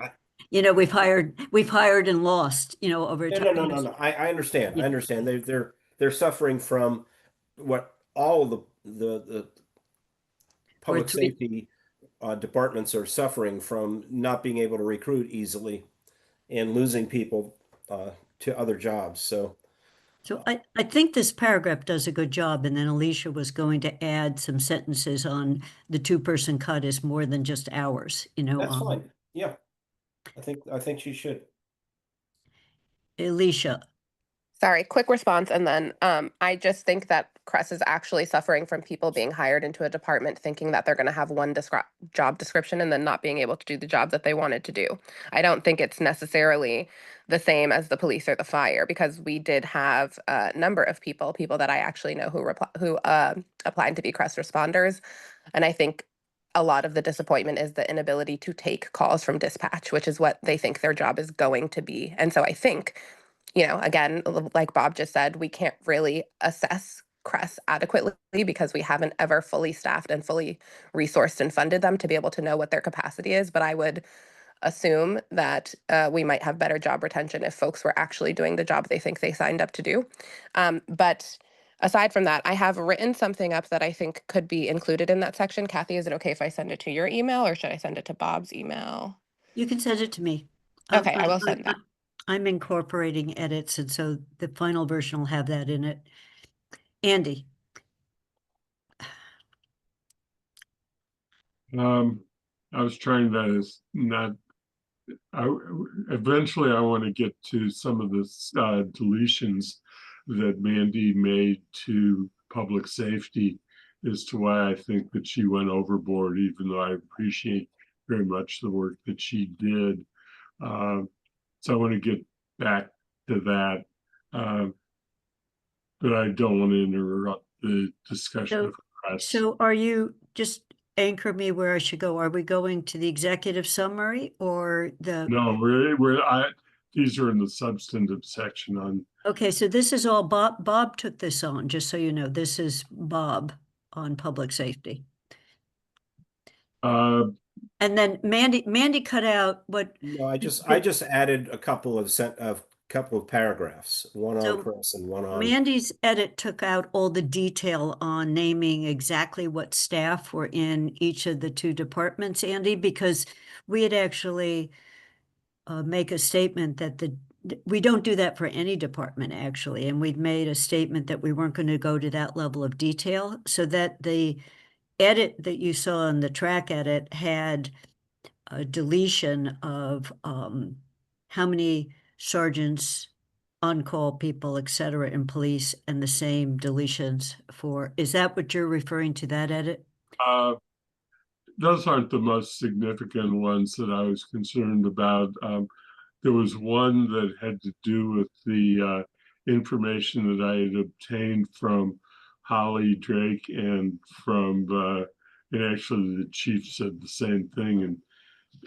We've hired and lost, over time. no. I understand. I understand. They're suffering from what all of the public three- safety departments are suffering from, not being able to recruit easily and losing people to other jobs. So I think this paragraph does a good job, and then Alicia was going to add some sentences on the 2-person cut is more than just hours, that's fine. Yeah, I think she should. Alicia, Sorry, quick response, and then I just think that Crest is actually suffering from people being hired into a department thinking that they're going to have one job description and then not being able to do the job that they wanted to do. I don't think it's necessarily the same as the police or the fire, because we did have a number of people that I actually know who applied to be Crest responders, and I think a lot of the disappointment is the inability to take calls from dispatch, which is what they think their job is going to be. And so I think, again, like Bob just said, we can't really assess Crest adequately because we haven't ever fully staffed and fully resourced and funded them to be able to know what their capacity is. But I would assume that we might have better job retention if folks were actually doing the job they think they signed up to do. But aside from that, I have written something up that I think could be included in that section. Kathy, is it okay if I send it to your email, or should I send it to Bob's email? you can send it to me. Okay, I will send that. I'm incorporating edits, and so the final version will have that in it. Andy, I was trying to not. Eventually, I want to get to some of the deletions that Mandy made to public safety as to why I think that she went overboard, even though I appreciate very much the work that she did. So I want to get back to that, but I don't want to interrupt the discussion of Crest. so are you, just anchor me where I should go. Are we going to the executive summary or the? No, these are in the substantive section on. Okay, so this is all Bob. Bob took this on, just so you know. This is Bob on public safety. And then Mandy cut out what? No, I just added a couple of paragraphs, one on Crest and one on. Mandy's edit took out all the detail on naming exactly what staff were in each of the 2 departments, Andy, because we had actually make a statement that we don't do that for any department, actually, and we'd made a statement that we weren't going to go to that level of detail, so that the edit that you saw in the track edit had a deletion of how many sergeants, on-call people, et cetera, in police, and the same deletions for, is that what you're referring to, that edit? Those aren't the most significant ones that I was concerned about. There was one that had to do with the information that I had obtained from Holly Drake and from, and actually the chief said the same thing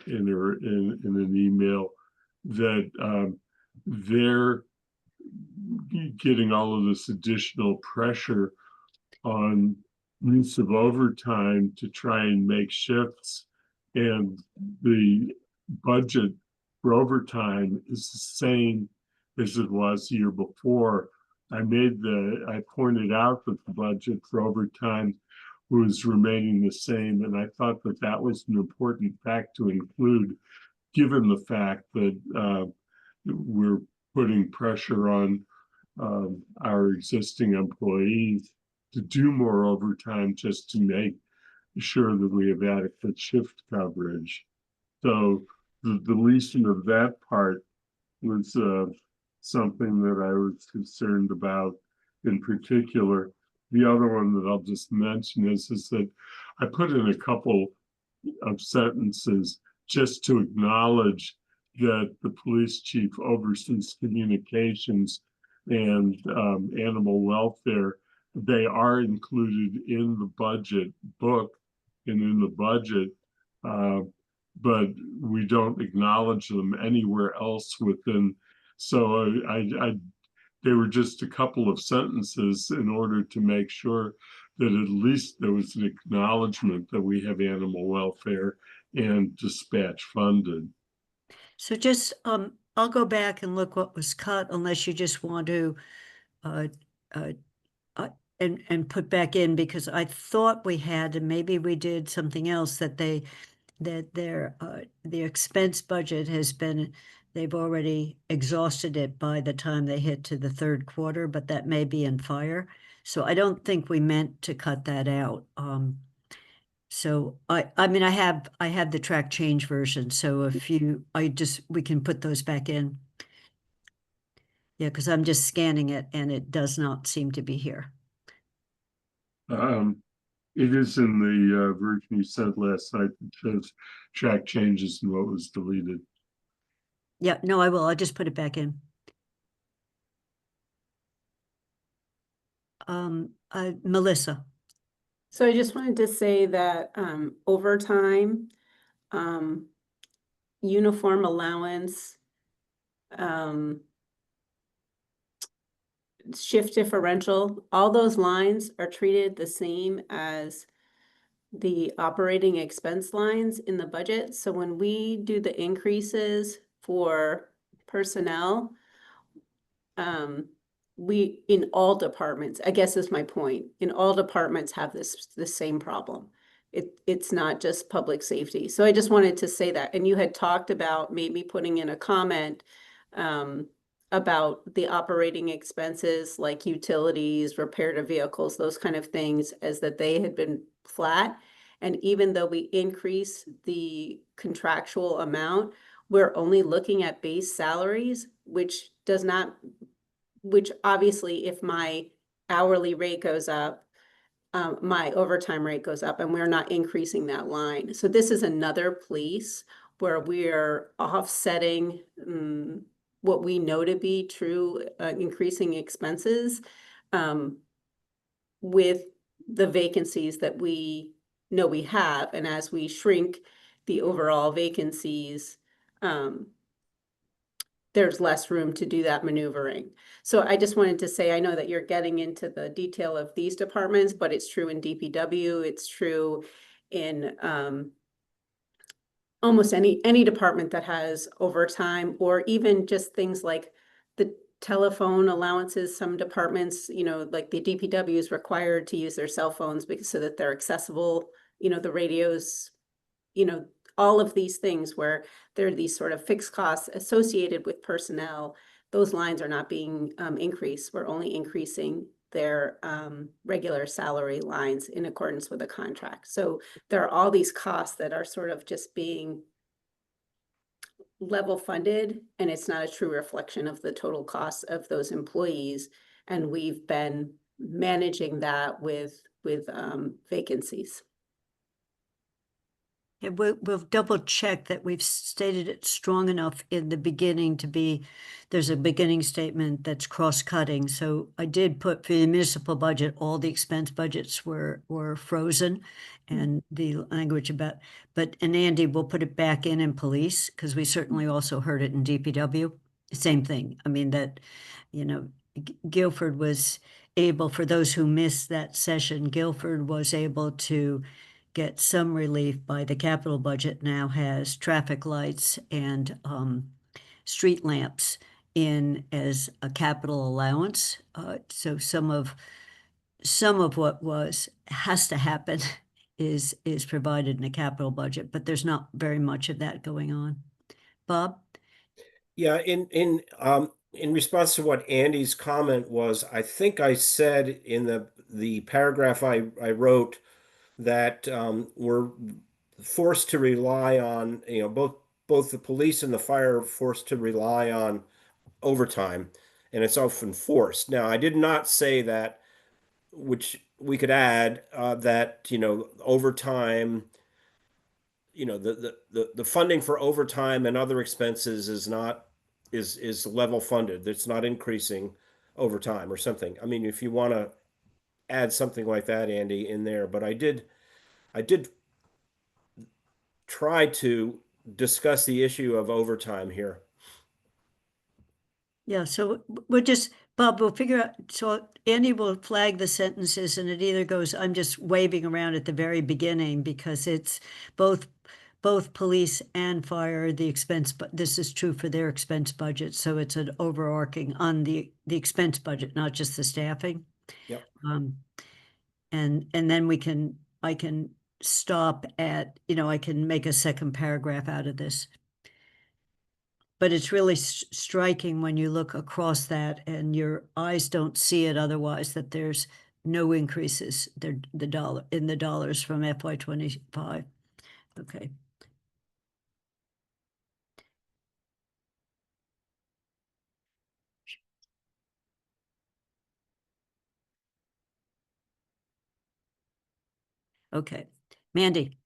in an email, that they're getting all of this additional pressure on use of overtime to try and make shifts, and the budget for overtime is the same as it was the year before. I pointed out that the budget for overtime was remaining the same, and I thought that that was an important fact to include, given the fact that we're putting pressure on our existing employees to do more overtime just to make sure that we have adequate shift coverage. So the deletion of that part was something that I was concerned about in particular. The other one that I'll just mention is that I put in a couple of sentences just to acknowledge that the police chief oversees communications and animal welfare. They are included in the budget book and in the budget, but we don't acknowledge them anywhere else within. So they were just a couple of sentences in order to make sure that at least there was an acknowledgement that we have animal welfare and dispatch funded. So just, I'll go back and look what was cut unless you just want to, uh, uh, and put back in, because I thought we had, and maybe we did something else, that the expense budget has been, they've already exhausted it by the time they hit to the third quarter, but that may be in fire. So I don't think we meant to cut that out. So I mean, I have the track change version, so if you, we can put those back in. Yeah, because I'm just scanning it and it does not seem to be here. It is in the version you sent last night that shows track changes and what was deleted. Yeah, no, I will. I'll just put it back in. Melissa. So I just wanted to say that overtime, uniform allowance, shift differential, all those lines are treated the same as the operating expense lines in the budget. So when we do the increases for personnel, we, in all departments, I guess is my point, in all departments have the same problem. It's not just public safety. So I just wanted to say that. And you had talked about maybe putting in a comment about the operating expenses like utilities, repair to vehicles, those kind of things, as that they had been flat. And even though we increase the contractual amount, we're only looking at base salaries, which does not, which obviously if my hourly rate goes up, my overtime rate goes up, and we're not increasing that line. So this is another place where we're offsetting what we know to be true increasing expenses with the vacancies that we know we have. And as we shrink the overall vacancies, there's less room to do that maneuvering. So I just wanted to say, I know that you're getting into the detail of these departments, but it's true in DPW, it's true in almost any department that has overtime, or even just things like the telephone allowances. Some departments, you know, like the DPW is required to use their cell phones because so that they're accessible, you know, the radios, you know, all of these things where there are these sort of fixed costs associated with personnel. Those lines are not being increased. We're only increasing their regular salary lines in accordance with the contract. So there are all these costs that are sort of just being level funded, and it's not a true reflection of the total cost of those employees. And we've been managing that with vacancies. Yeah, we'll double check that we've stated it strong enough in the beginning to be, there's a beginning statement that's cross-cutting. So I did put for the municipal budget, all the expense budgets were frozen, and the language about, and Andy, we'll put it back in police, because we certainly also heard it in DPW. Same thing. I mean, that, you know, Guilford was able, for those who missed that session, Guilford was able to get some relief by the capital budget now has traffic lights and street lamps in as a capital allowance. So some of what has to happen is provided in a capital budget, but there's not very much of that going on. Bob? Yeah, in response to what Andy's comment was, I think I said in the paragraph I wrote that we're forced to rely on, you know, both the police and the fire are forced to rely on overtime, and it's often forced. Now, I did not say that, which we could add that, you know, overtime, you know, the funding for overtime and other expenses is not is level funded. It's not increasing. overtime or something. I mean, if you want to add something like that, Andy, in there, but I did try to discuss the issue of overtime here. Yeah, so we'll just, Bob, we'll figure out, so Andy will flag the sentences and it either goes, I'm just waving around at the very beginning because it's both police and fire, the expense, but this is true for their expense budget. So it's an overarching on the expense budget, not just the staffing. Yep. And then I can stop at, I can make a second paragraph out of this. But it's really striking when you look across that and your eyes don't see it otherwise, that there's no increases in the dollars from FY25. Okay. Okay, Mandy.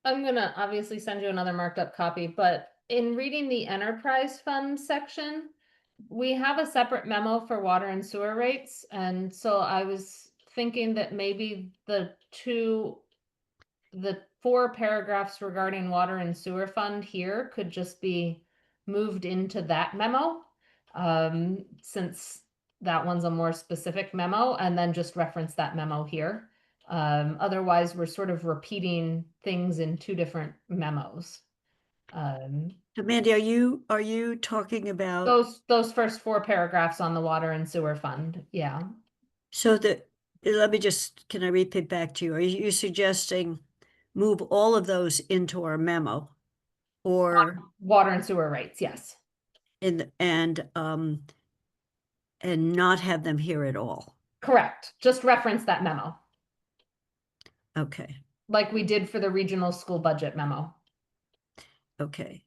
I'm gonna obviously send you another marked up copy, but in reading the enterprise fund section, we have a separate memo for water and sewer rates. And so I was thinking that maybe the 4 paragraphs regarding water and sewer fund here could just be moved into that memo. Since that one's a more specific memo, and then just reference that memo here. Otherwise, we're sort of repeating things in 2 different memos. So Mandy, are you talking about Those first 4 paragraphs on the water and sewer fund? Yeah. so that can I repeat back to you? Are you suggesting move all of those into our memo, or Water and sewer rates, yes. and not have them here at all? Correct. Just reference that memo, Okay. like we did for the regional school budget memo. Okay.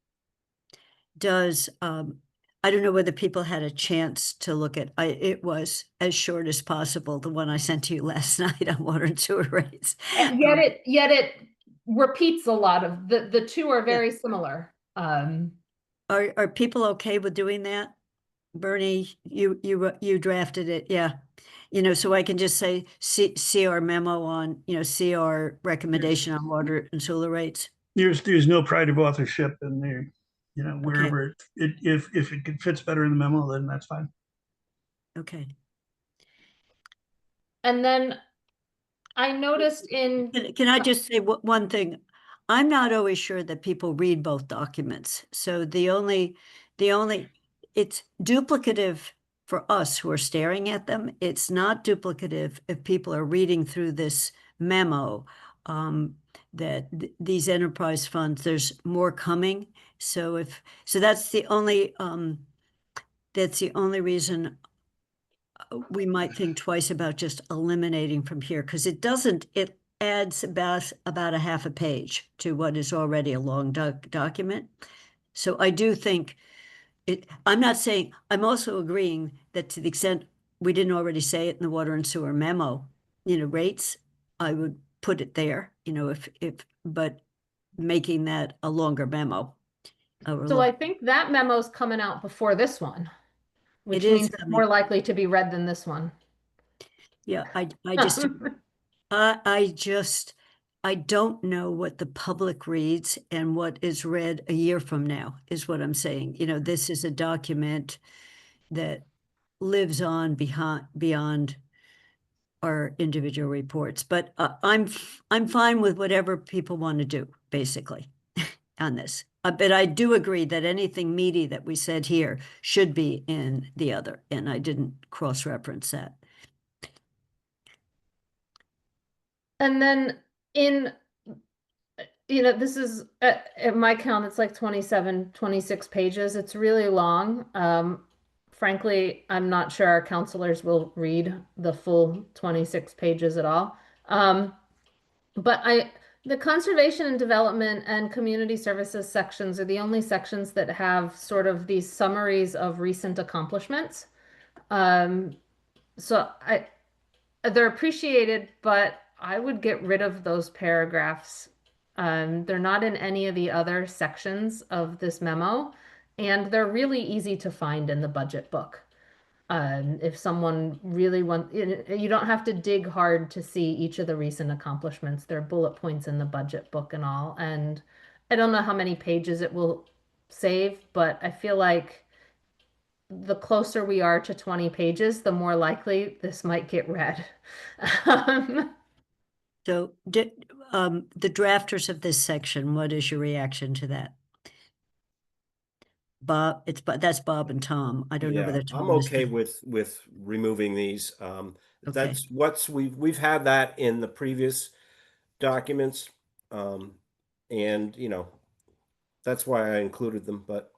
Does, I don't know whether people had a chance to look at, it was as short as possible, the one I sent to you last night on water and sewer rates. And yet it repeats a lot of the 2 are very similar. Are people okay with doing that? Bernie, you drafted it, yeah. So I can just say, see our memo on, see our recommendation on water and sewer rates. There's no pride of authorship in there. Wherever if it fits better in the memo, then that's fine. Okay. And then I noticed in Can I just say one thing? I'm not always sure that people read both documents. So it's duplicative for us who are staring at them. It's not duplicative if people are reading through this memo, that these enterprise funds, there's more coming. So that's the only reason we might think twice about just eliminating from here, because it adds about a half a page to what is already a long document. So I do think I'm also agreeing that to the extent we didn't already say it in the water and sewer memo, rates, I would put it there, but making that a longer memo. So I think that memo's coming out before this one, which It is means it's coming. more likely to be read than this one. Yeah, I don't know what the public reads and what is read a year from now, is what I'm saying. This is a document that lives on beyond our individual reports, but I'm fine with whatever people want to do, basically, on this. But I do agree that anything meaty that we said here should be in the other, and I didn't cross-reference that. And then this is at my count, it's like 27, 26 pages. It's really long. Frankly, I'm not sure our counselors will read the full 26 pages at all. But the conservation and development and community services sections are the only sections that have sort of these summaries of recent accomplishments. So they're appreciated, but I would get rid of those paragraphs. They're not in any of the other sections of this memo, and they're really easy to find in the budget book. If someone really you don't have to dig hard to see each of the recent accomplishments. There are bullet points in the budget book and all. And I don't know how many pages it will save, but I feel like the closer we are to 20 pages, the more likely this might get read. So the drafters of this section, what is your reaction to that? Bob, that's Bob and Tom. I don't know Yeah, whether I'm Tom is okay there. with removing these. Okay. That's we've had that in the previous documents. And that's why I included them, but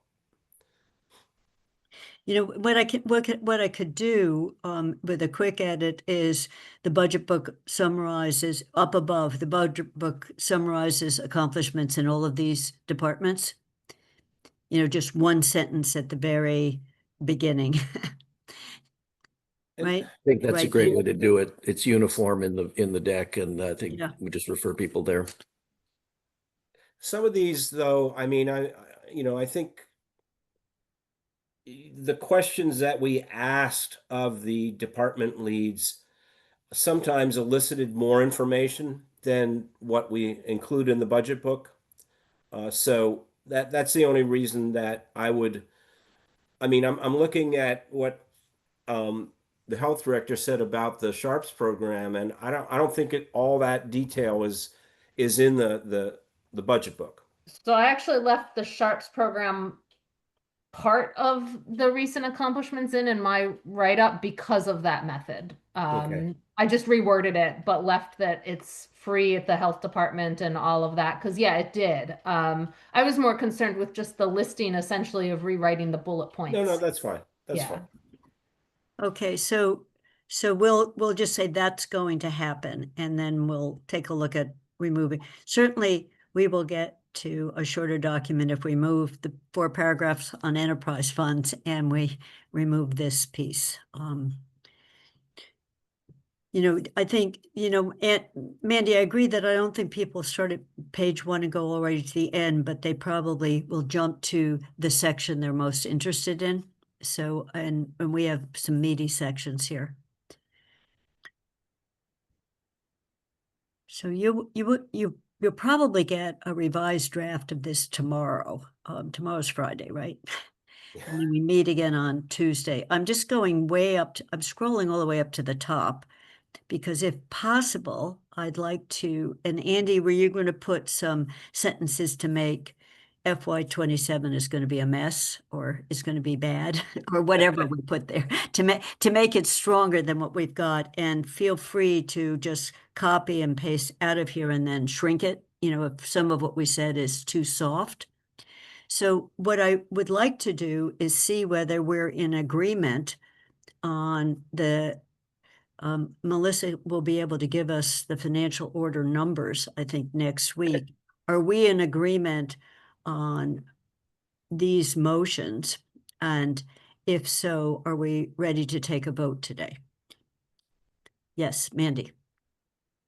You know, what I could do with a quick edit is the budget book summarizes up above, the budget book summarizes accomplishments in all of these departments. You know, just one sentence at the very beginning. And- Right? I think that's a Right. great way to do it. It's uniform in the deck, and I think Yeah. we just refer people there. some of these though, I mean, I think the questions that we asked of the department leads sometimes elicited more information than what we include in the budget book. So that's the only reason that I would. I mean, I'm looking at what the health director said about the Sharps program, and I don't think all that detail is in the budget book. So I actually left the Sharps program part of the recent accomplishments in my write-up because of that method. Okay. I just reworded it, but left that it's free at the health department and all of that. Because yeah, it did. I was more concerned with just the listing essentially of rewriting the bullet points. No, that's fine. That's Yeah. fine. Okay, so we'll just say that's going to happen, and then we'll take a look at removing. Certainly, we will get to a shorter document if we move the 4 paragraphs on enterprise funds and we remove this piece. You know, I think, and Mandy, I agree that I don't think people start at page 1 and go all the way to the end, but they probably will jump to the section they're most interested in. So, and we have some meaty sections here. So you'll probably get a revised draft of this tomorrow. Tomorrow's Friday, right? And then we meet again on Tuesday. I'm just going way up I'm scrolling all the way up to the top because if possible, I'd like to, and Andy, were you going to put some sentences to make FY27 is going to be a mess or is going to be bad or whatever we put there to make it stronger than what we've got, and feel free to just copy and paste out of here and then shrink it, if some of what we said is too soft. So what I would like to do is see whether we're in agreement on the Melissa will be able to give us the financial order numbers, I think, next week. Are we in agreement on these motions? And if so, are we ready to take a vote today? Yes, Mandy.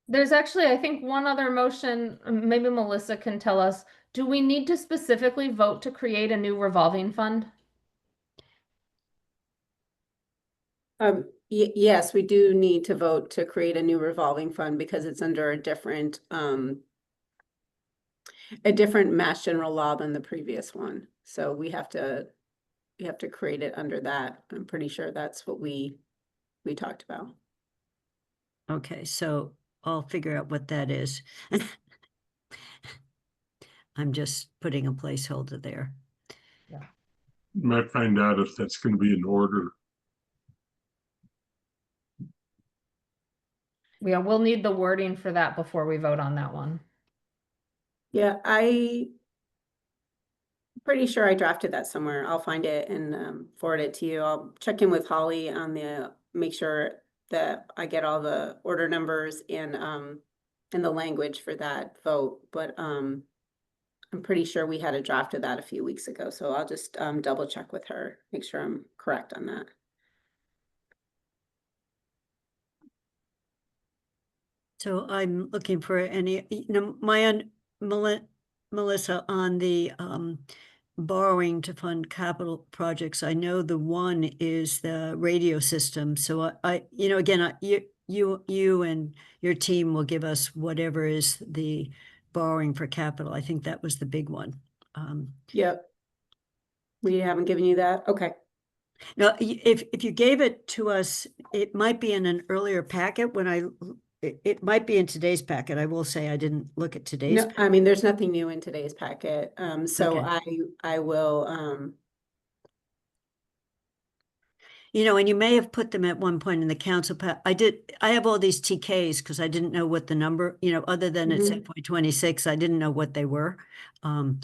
There's actually, I think, one other motion, maybe Melissa can tell us. Do we need to specifically vote to create a new revolving fund? Yes, we do need to vote to create a new revolving fund because it's under a different Mass General law than the previous one. So we have to create it under that. I'm pretty sure that's what we talked about. Okay, so I'll figure out what that is. I'm just putting a placeholder there. Might find out if that's going to be in order. Yeah, we'll need the wording for that before we vote on that one. Yeah, I'm pretty sure I drafted that somewhere. I'll find it and forward it to you. I'll check in with Holly on make sure that I get all the order numbers and the language for that vote. But I'm pretty sure we had a draft of that a few weeks ago. So I'll just double check with her, make sure I'm correct on that. So I'm looking for any, Melissa, on the borrowing to fund capital projects. I know the one is the radio system. So again, you and your team will give us whatever is the borrowing for capital. I think that was the big one. Yep. We haven't given you that? Okay. Now, if you gave it to us, it might be in an earlier packet it might be in today's packet. I will say I didn't look at today's. No, I mean, there's nothing new in today's packet. So Okay. I will, And you may have put them at one point in the council. I have all these TKs because I didn't know what the number, other than it's Mhm. FY26, I didn't know what they were. And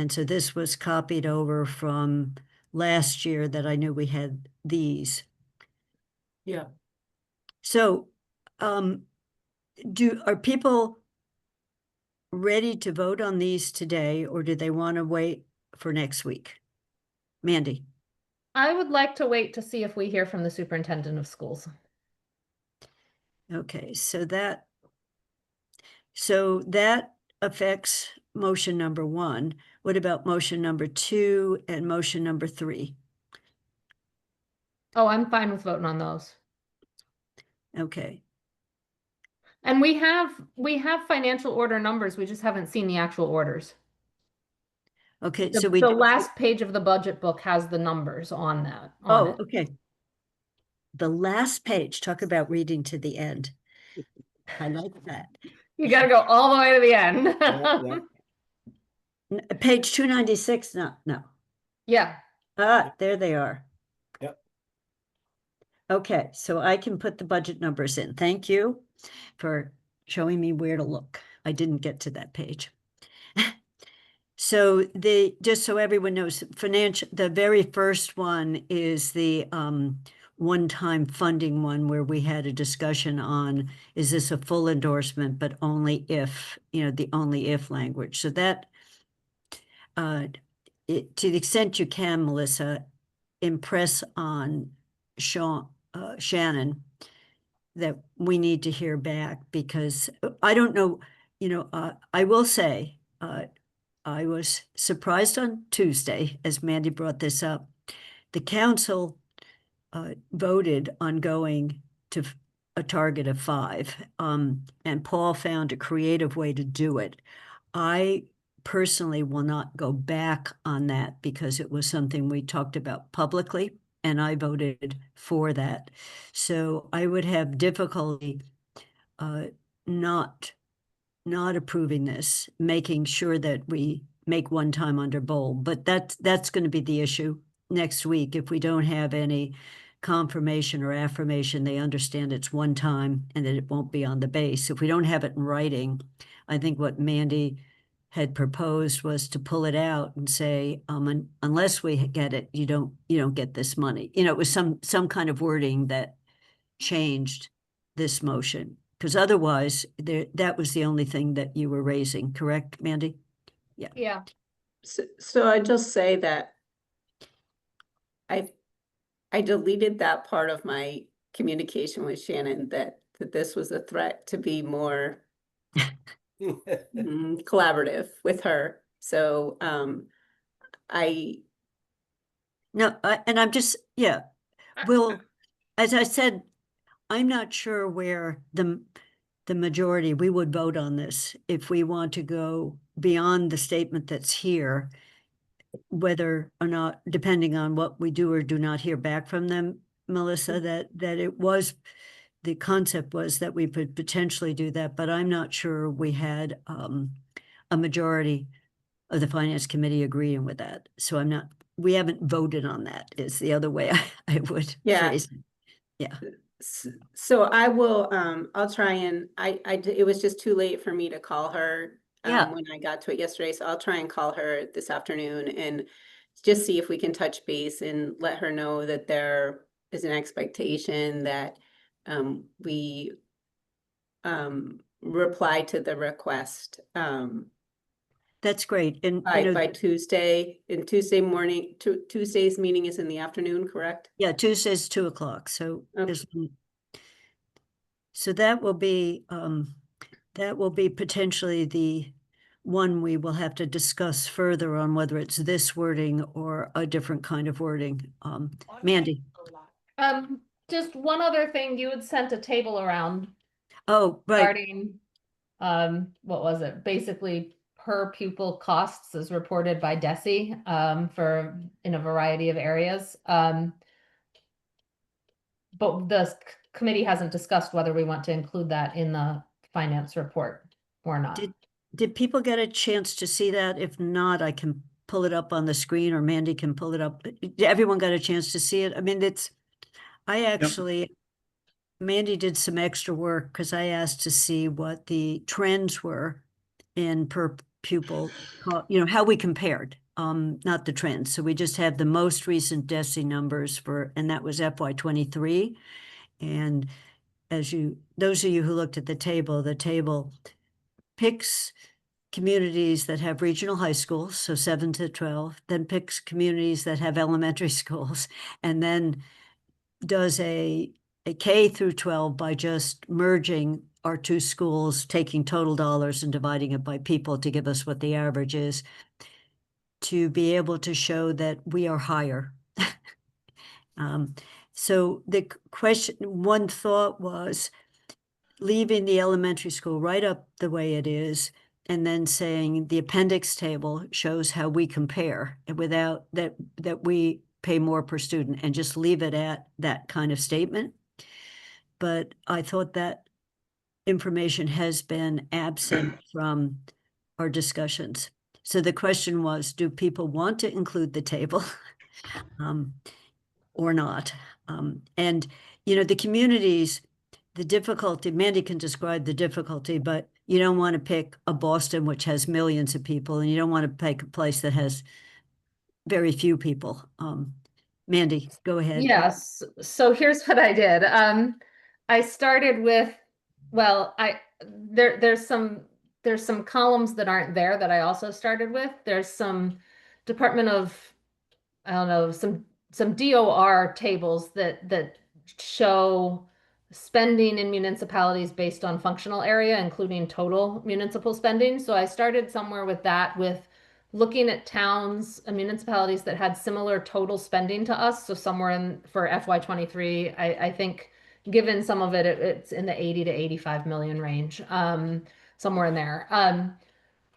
so this was copied over from last year that I knew we had these. Yeah. So, are people ready to vote on these today, or do they want to wait for next week? Mandy? I would like to wait to see if we hear from the superintendent of schools. Okay, so that affects motion number 1. What about motion number 2 and motion number 3? Oh, I'm fine with voting on those. Okay, And we have financial order numbers. We just haven't seen the actual orders. okay, The, so we the do. last page of the budget book has the numbers on that. On it. Okay. The last page, talk about reading to the end. I like that. You got to go all the way to the end. Yeah. Page 296, no. Yeah. There they are. Yep. Okay, so I can put the budget numbers in. Thank you for showing me where to look. I didn't get to that page. So just so everyone knows, the very first one is the one-time funding one where we had a discussion on, is this a full endorsement, but only if, the only if language. So that, to the extent you can, Melissa, impress on Shannon that we need to hear back, because I don't know, I will say, I was surprised on Tuesday, as Mandy brought this up. The council voted on going to a target of 5, and Paul found a creative way to do it. I personally will not go back on that because it was something we talked about publicly, and I voted for that. So I would have difficulty not approving this, making sure that we make one time under bold, but that's going to be the issue next week. If we don't have any confirmation or affirmation, they understand it's one time and that it won't be on the base. If we don't have it in writing, I think what Mandy had proposed was to pull it out and say, unless we get it, you don't get this money. It was some kind of wording that changed this motion. Because otherwise, that was the only thing that you were raising, correct, Mandy? Yeah. Yeah. So I just say that I deleted that part of my communication with Shannon that this was a threat to be more collaborative with her. So and I'm just, well, as I said, I'm not sure where the majority, we would vote on this if we want to go beyond the statement that's here, whether or not, depending on what we do or do not hear back from them, Melissa, that it was, the concept was that we could potentially do that, but I'm not sure we had a majority of the finance committee agreeing with that. So we haven't voted on that, is the other way I would phrase it. Yeah. So I will, I'll try and it was just too late for me to call her when I got to it yesterday. So I'll try and call her this afternoon and just see if we can touch base and let her know that there is an expectation that we reply to the request That's great. And by Tuesday, and Tuesday morning, Tuesday's meeting is in the afternoon, correct? Yeah, Tuesday's 2:00. So Okay. so that will be potentially the one we will have to discuss further on whether it's this wording or a different kind of wording. Mandy. Just one other thing, you had sent a table around Oh, right. regarding, what was it? Basically per pupil costs as reported by DESE, for, in a variety of areas. But the committee hasn't discussed whether we want to include that in the finance report or not. Did people get a chance to see that? If not, I can pull it up on the screen, or Mandy can pull it up. Everyone got a chance to see it? I mean, Mandy did some extra work because I asked to see what the trends were in per pupil, how we compared, not the trends. So we just have the most recent DESE numbers and that was FY23. And those of you who looked at the table picks communities that have regional high schools, so 7 to 12, then picks communities that have elementary schools, and then does a K through 12 by just merging our two schools, taking total dollars and dividing it by people to give us what the average is, to be able to show that we are higher. So the one thought was leaving the elementary school right up the way it is, and then saying the appendix table shows how we compare, and without that we pay more per student, and just leave it at that kind of statement. But I thought that information has been absent from our discussions. So the question was, do people want to include the table or not? And, the communities, the difficulty, Mandy can describe the difficulty, but you don't want to pick a Boston, which has millions of people, and you don't want to pick a place that has very few people. Mandy, go ahead. Yes. So here's what I did. I started with, there's some columns that aren't there that I also started with. There's some Department of, I don't know, some DOR tables that show spending in municipalities based on functional area, including total municipal spending. So I started somewhere with that, with looking at towns and municipalities that had similar total spending to us. So somewhere for FY23, I think given some of it, it's in the 80 to 85 million range, somewhere in there.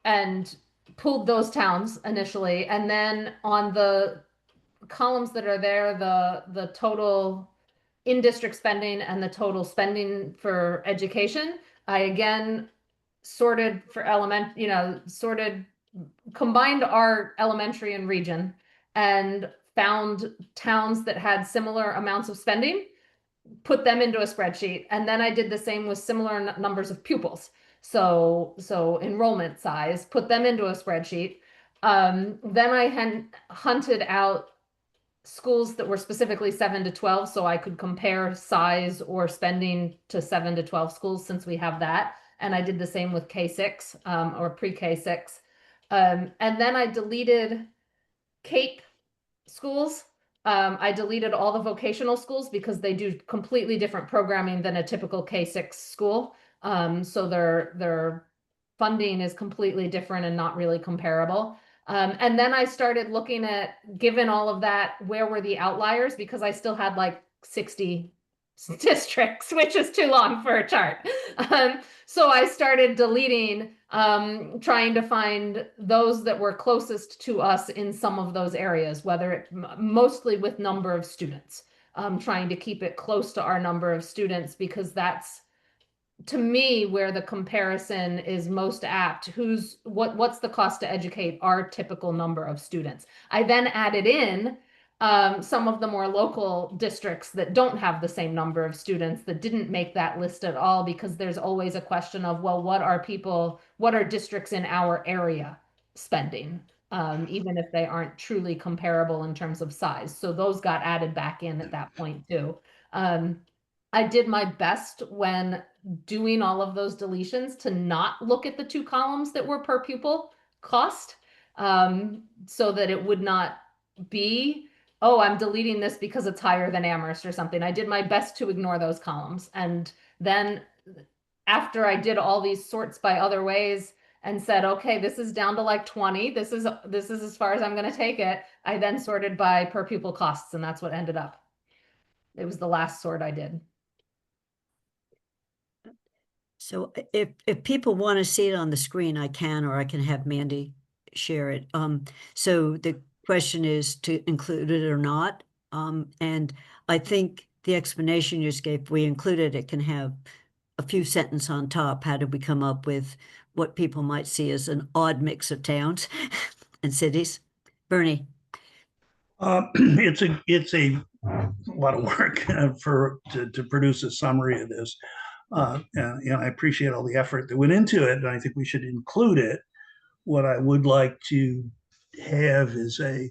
And pulled those towns initially. And then on the columns that are there, the total in-district spending and the total spending for education, I again sorted for combined our elementary and region and found towns that had similar amounts of spending, put them into a spreadsheet. And then I did the same with similar numbers of pupils. So enrollment size, put them into a spreadsheet. Then I hunted out schools that were specifically 7 to 12, so I could compare size or spending to 7 to 12 schools, since we have that. And I did the same with K6 or pre-K6. And then I deleted CAPE schools. I deleted all the vocational schools because they do completely different programming than a typical K6 school. So their funding is completely different and not really comparable. And then I started looking at, given all of that, where were the outliers? Because I still had like 60 districts, which is too long for a chart. So I started deleting, trying to find those that were closest to us in some of those areas, mostly with number of students, trying to keep it close to our number of students, because that's, to me, where the comparison is most apt. What's the cost to educate our typical number of students? I then added in some of the more local districts that don't have the same number of students, that didn't make that list at all, because there's always a question of, well, what are districts in our area spending, even if they aren't truly comparable in terms of size. So those got added back in at that point too. I did my best when doing all of those deletions to not look at the two columns that were per pupil cost, so that it would not be, oh, I'm deleting this because it's higher than Amherst or something. I did my best to ignore those columns. And then after I did all these sorts by other ways and said, okay, this is down to like 20. This is as far as I'm going to take it. I then sorted by per pupil costs, and that's what ended up. It was the last sort I did. So if people want to see it on the screen, I can, or I can have Mandy share it. So the question is to include it or not. And I think the explanation you just gave, if we included it, can have a few sentences on top. How did we come up with what people might see as an odd mix of towns and cities? Bernie. It's a lot of work to produce a summary of this. And I appreciate all the effort that went into it, and I think we should include it. What I would like to have is a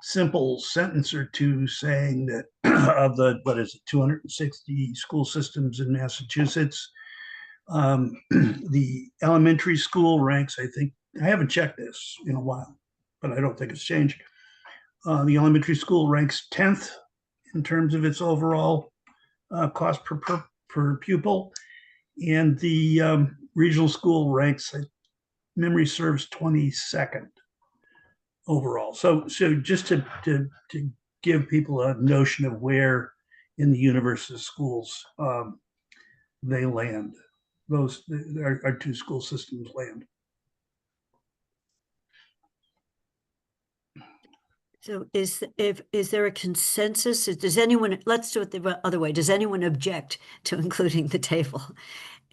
simple sentence or two saying that of the, 260 school systems in Massachusetts, the elementary school ranks, I think, I haven't checked this in a while, but I don't think it's changed. The elementary school ranks 10th in terms of its overall cost per pupil. And the regional school ranks, memory serves, 22nd overall. So just to give people a notion of where in the universe of schools they land, those our two school systems land. So is there a consensus? Does anyone, let's do it the other way. Does anyone object to including the table?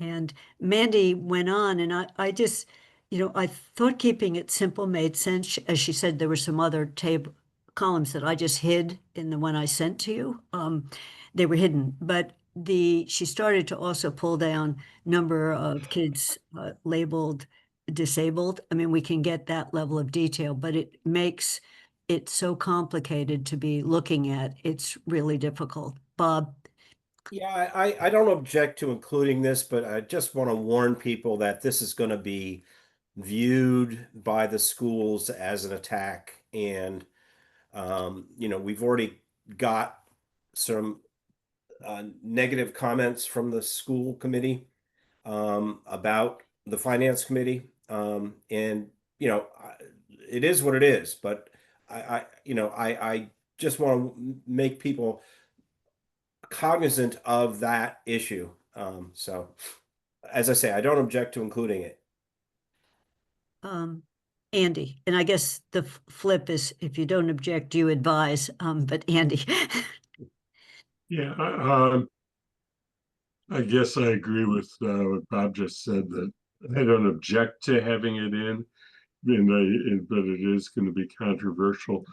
And Mandy went on, and I just, I thought keeping it simple made sense. As she said, there were some other table columns that I just hid in the one I sent to you. They were hidden, but she started to also pull down number of kids labeled disabled. I mean, we can get that level of detail, but it makes it's so complicated to be looking at. It's really difficult. Bob? Yeah, I don't object to including this, but I just want to warn people that this is going to be viewed by the schools as an attack. And, we've already got some negative comments from the school committee about the finance committee. And, it is what it is, but I just want to make people cognizant of that issue. So as I say, I don't object to including it. Andy, and I guess the flip is if you don't object, you advise, but Andy. Yeah, I guess I agree with what Bob just said, that I don't object to having it in, but it is going to be controversial.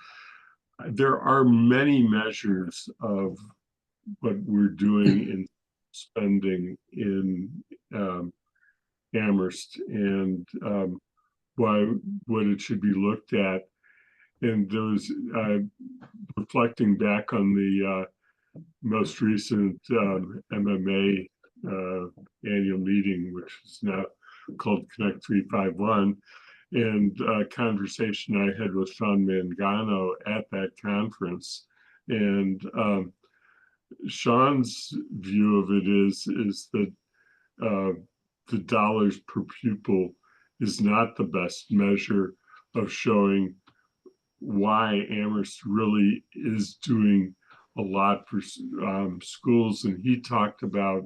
There are many measures of what we're doing in spending in Amherst, and what it should be looked at. And those, reflecting back on the most recent MMA annual meeting, which is now called Connect 351, and a conversation I had with Sean Mangano at that conference. And Sean's view of it is that the dollars per pupil is not the best measure of showing why Amherst really is doing a lot for schools. And he talked about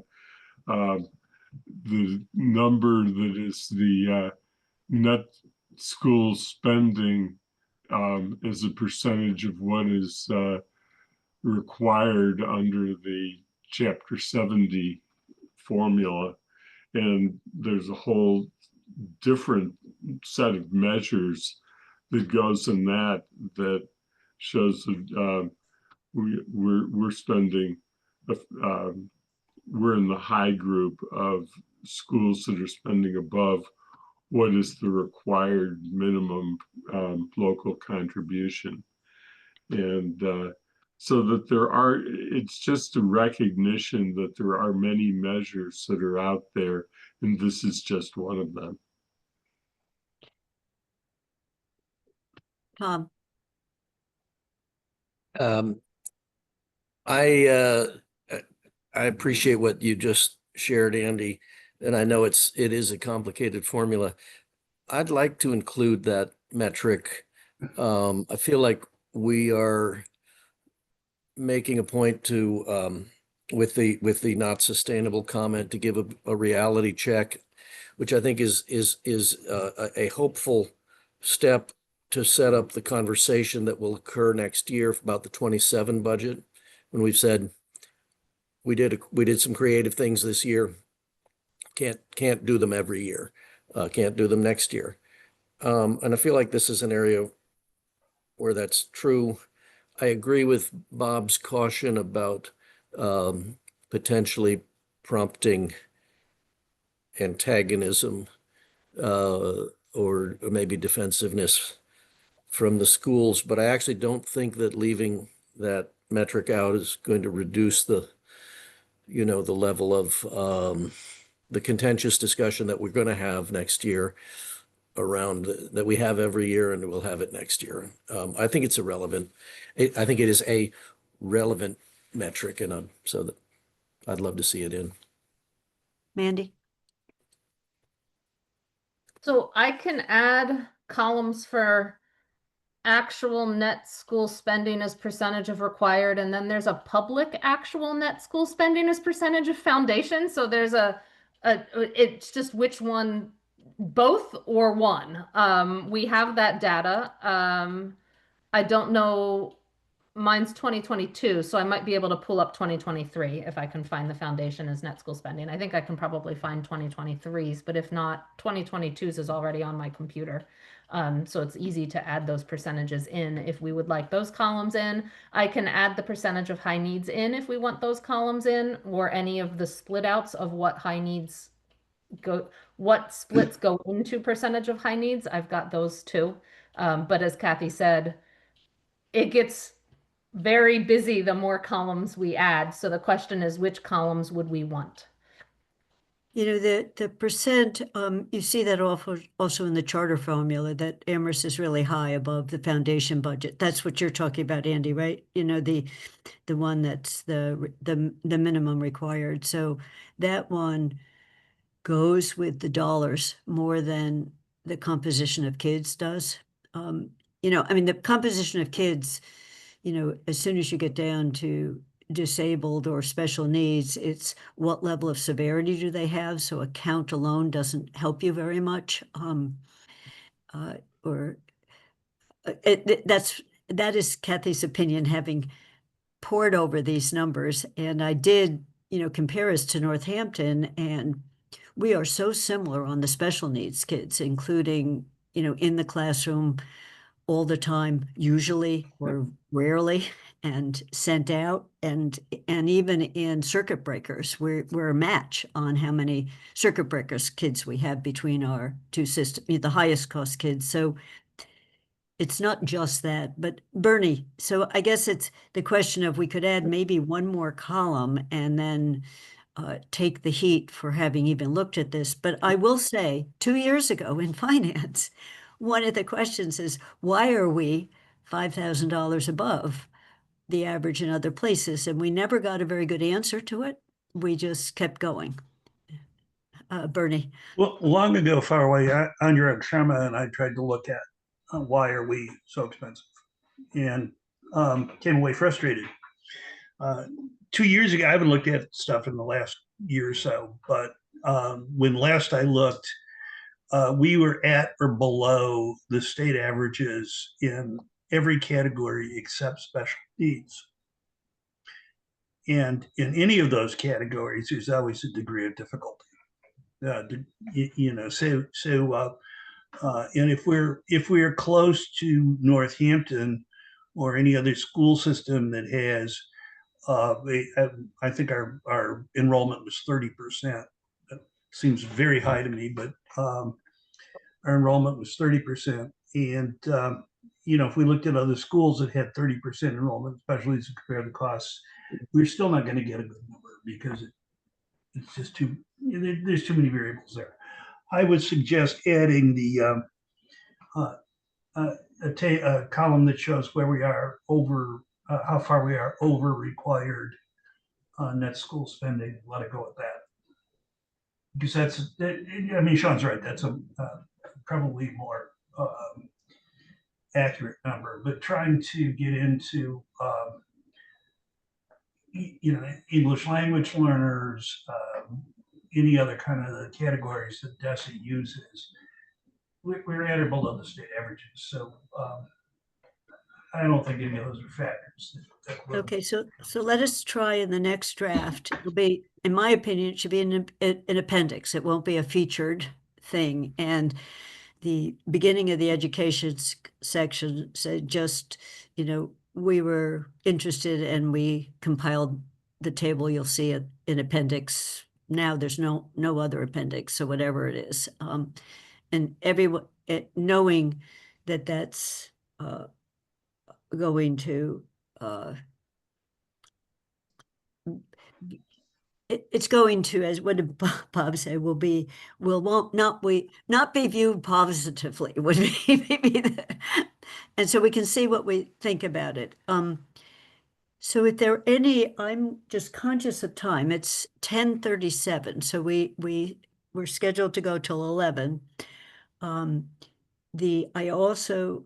the number that is the net school spending as a percentage of what is required under the Chapter 70 formula. And there's a whole different set of measures that goes in that shows that we're spending, we're in the high group of schools that are spending above what is the required minimum local contribution. And so that it's just a recognition that there are many measures that are out there, and this is just one of them. Tom? I appreciate what you just shared, Andy, and I know it is a complicated formula. I'd like to include that metric. I feel like we are making a point to, with the not sustainable comment, to give a reality check, which I think is a hopeful step to set up the conversation that will occur next year about the 27 budget. When we've said we did some creative things this year, can't do them every year, can't do them next year. And I feel like this is an area where that's true. I agree with Bob's caution about potentially prompting antagonism or maybe defensiveness from the schools, but I actually don't think that leaving that metric out is going to reduce the level of the contentious discussion that we're going to have next year around that we have every year, and we'll have it next year. I think it's irrelevant. I think it is a relevant metric, and so that I'd love to see it in. Mandy? So I can add columns for actual net school spending as percentage of required, and then there's a public actual net school spending as percentage of foundation. So there's it's just which one, both or one. We have that data. I don't know, mine's 2022, so I might be able to pull up 2023 if I can find the foundation as net school spending. I think I can probably find 2023's, but if not, 2022's is already on my computer. So it's easy to add those percentages in if we would like those columns in. I can add the percentage of high needs in if we want those columns in, or any of the split outs of what high needs what splits go into percentage of high needs. I've got those too. But as Kathy said, it gets very busy the more columns we add. So the question is, which columns would we want? You know, the percent, you see that also in the charter formula, that Amherst is really high above the foundation budget. That's what you're talking about, Andy, right? You know, the one that's the minimum required. So that one goes with the dollars more than the composition of kids does. You know, I mean, the composition of kids, you know, as soon as you get down to disabled or special needs, it's what level of severity do they have? So a count alone doesn't help you very much. That is Kathy's opinion, having pored over these numbers. And I did, you know, compare us to Northampton, and we are so similar on the special needs kids, including, you know, in the classroom all the time, usually or rarely, and sent out, and even in circuit breakers, we're a match on how many circuit breakers kids we have between our two systems, the highest cost kids. So it's not just that. But Bernie, so I guess it's the question of, we could add maybe one more column and then take the heat for having even looked at this. But I will say, 2 years ago in finance, one of the questions is, why are we $5,000 above the average in other places? And we never got a very good answer to it. We just kept going. Bernie? Well, long ago, far away, Andrea Sharma and I tried to look at why are we so expensive, and came away frustrated. 2 years ago, I haven't looked at stuff in the last year or so, but when last I looked, we were at or below the state averages in every category except special needs. And in any of those categories, there's always a degree of difficulty. You know, and if we're close to Northampton or any other school system that has, I think our enrollment was 30%. That seems very high to me, but our enrollment was 30%. And you know, if we looked at other schools that had 30% enrollment, especially as compared to costs, we're still not going to get a good number, because it's just there's too many variables there. I would suggest adding the a column that shows where we are over, how far we are over required net school spending. Let it go at that, because I mean, Sean's right. That's a probably more accurate number, but trying to get into English language learners, any other kind of the categories that DESE uses, we're at or below the state averages. So I don't think any of those are factors. Okay, so let us try in the next draft. It'll be, in my opinion, it should be an appendix. It won't be a featured thing. And the beginning of the education section said just, we were interested and we compiled the table. You'll see it in appendix. Now there's no other appendix, so whatever it is. And everyone, knowing that that's going to it's going to, as what did Bob say, won't not be viewed positively would be maybe and so we can see what we think about it. So if there are any, I'm just conscious of time. It's 10:37, so we're scheduled to go till 11. I also,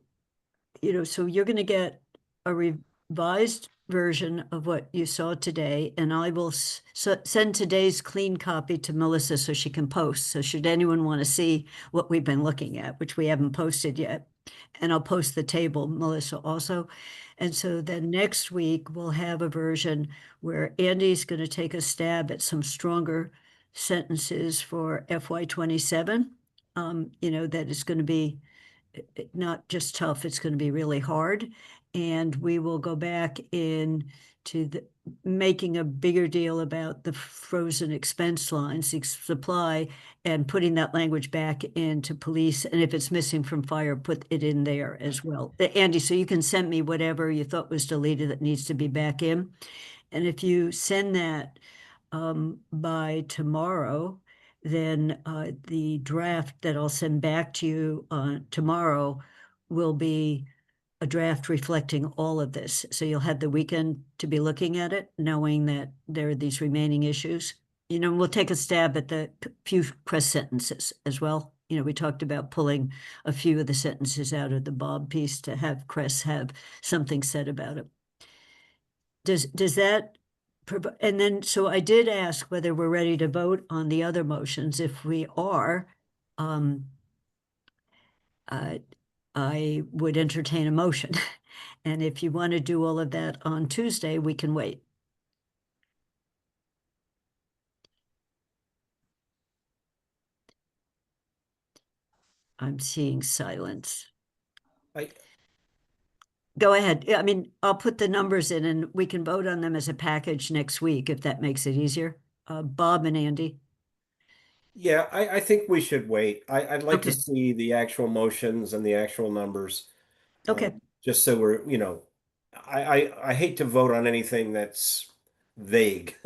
so you're going to get a revised version of what you saw today, and I will send today's clean copy to Melissa so she can post. So should anyone want to see what we've been looking at, which we haven't posted yet, and I'll post the table, Melissa, also. And so then next week we'll have a version where Andy's going to take a stab at some stronger sentences for FY27. That is going to be not just tough, it's going to be really hard. And we will go back into making a bigger deal about the frozen expense lines, the supply, and putting that language back into police. And if it's missing from fire, put it in there as well. Andy, so you can send me whatever you thought was deleted that needs to be back in. And if you send that by tomorrow, then the draft that I'll send back to you tomorrow will be a draft reflecting all of this. So you'll have the weekend to be looking at it, knowing that there are these remaining issues. We'll take a stab at the few Crest sentences as well. We talked about pulling a few of the sentences out of the Bob piece to have Crest have something said about it. Does that, and then, so I did ask whether we're ready to vote on the other motions. If we are, I would entertain a motion. And if you want to do all of that on Tuesday, we can wait. I'm seeing silence. Go ahead. I mean, I'll put the numbers in and we can vote on them as a package next week, if that makes it easier. Bob and Andy. Yeah, I think we should wait. I'd like to Okay. see the actual motions and the actual numbers. Okay. Just so we're, I hate to vote on anything that's vague.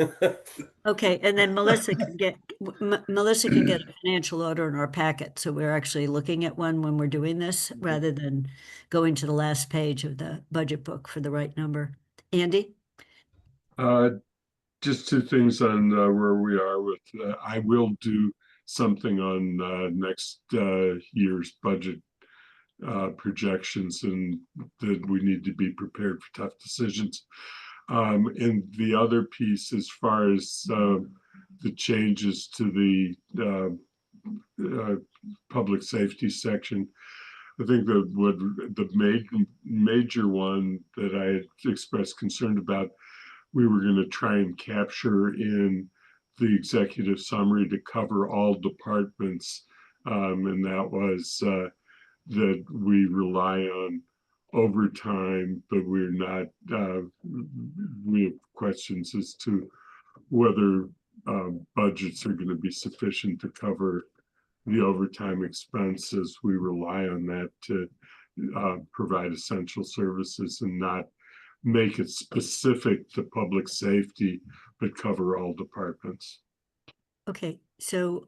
Okay, and then Melissa can get a financial order in our packet, so we're actually looking at one when we're doing this, rather than going to the last page of the budget book for the right number. Andy? Just two things on where we are with, I will do something on next year's budget projections, and that we need to be prepared for tough decisions. And the other piece, as far as the changes to the public safety section, I think that the major one that I had expressed concern about, we were going to try and capture in the executive summary to cover all departments, and that was that we rely on overtime, but we're not, we have questions as to whether budgets are going to be sufficient to cover the overtime expenses. We rely on that to provide essential services and not make it specific to public safety, but cover all departments. Okay, so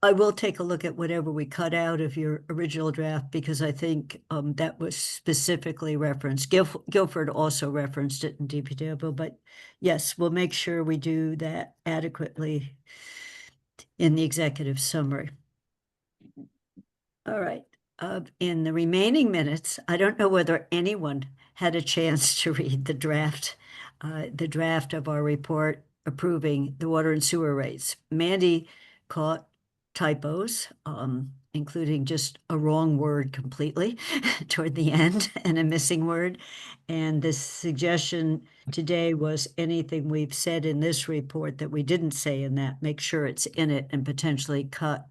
I will take a look at whatever we cut out of your original draft, because I think that was specifically referenced. Guilford also referenced it in DPW, but yes, we'll make sure we do that adequately in the executive summary. All right. In the remaining minutes, I don't know whether anyone had a chance to read the draft of our report approving the water and sewer rates. Mandy caught typos, including just a wrong word completely toward the end and a missing word. And the suggestion today was anything we've said in this report that we didn't say in that, make sure it's in it and potentially cut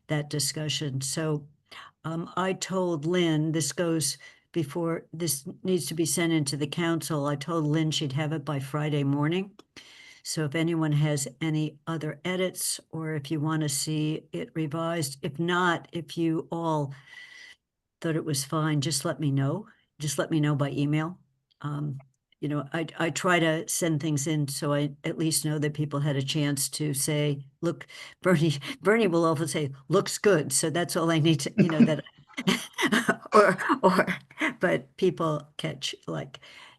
that discussion. So I told Lynn, this needs to be sent into the council. I told Lynn she'd have it by Friday morning. So if anyone has any other edits, or if you want to see it revised, if not, if you all thought it was fine, just let me know. Just let me know by email. I try to send things in so I at least know that people had a chance to say, look, Bernie will often say, looks good. So that's all I need to, that, but people catch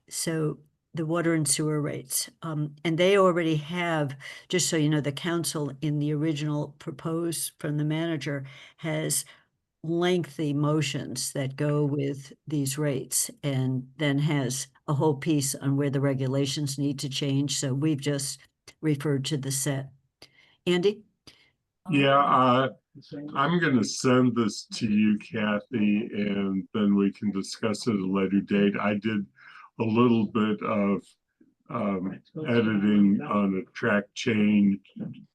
so the water and sewer rates. And they already have, just so you know, the council in the original proposed from the manager has lengthy motions that go with these rates and then has a whole piece on where the regulations need to change. So we've just referred to the set. Andy? Yeah, I'm gonna send this to you, Kathy, and then we can discuss it at a later date. I did a little bit of editing on a track change,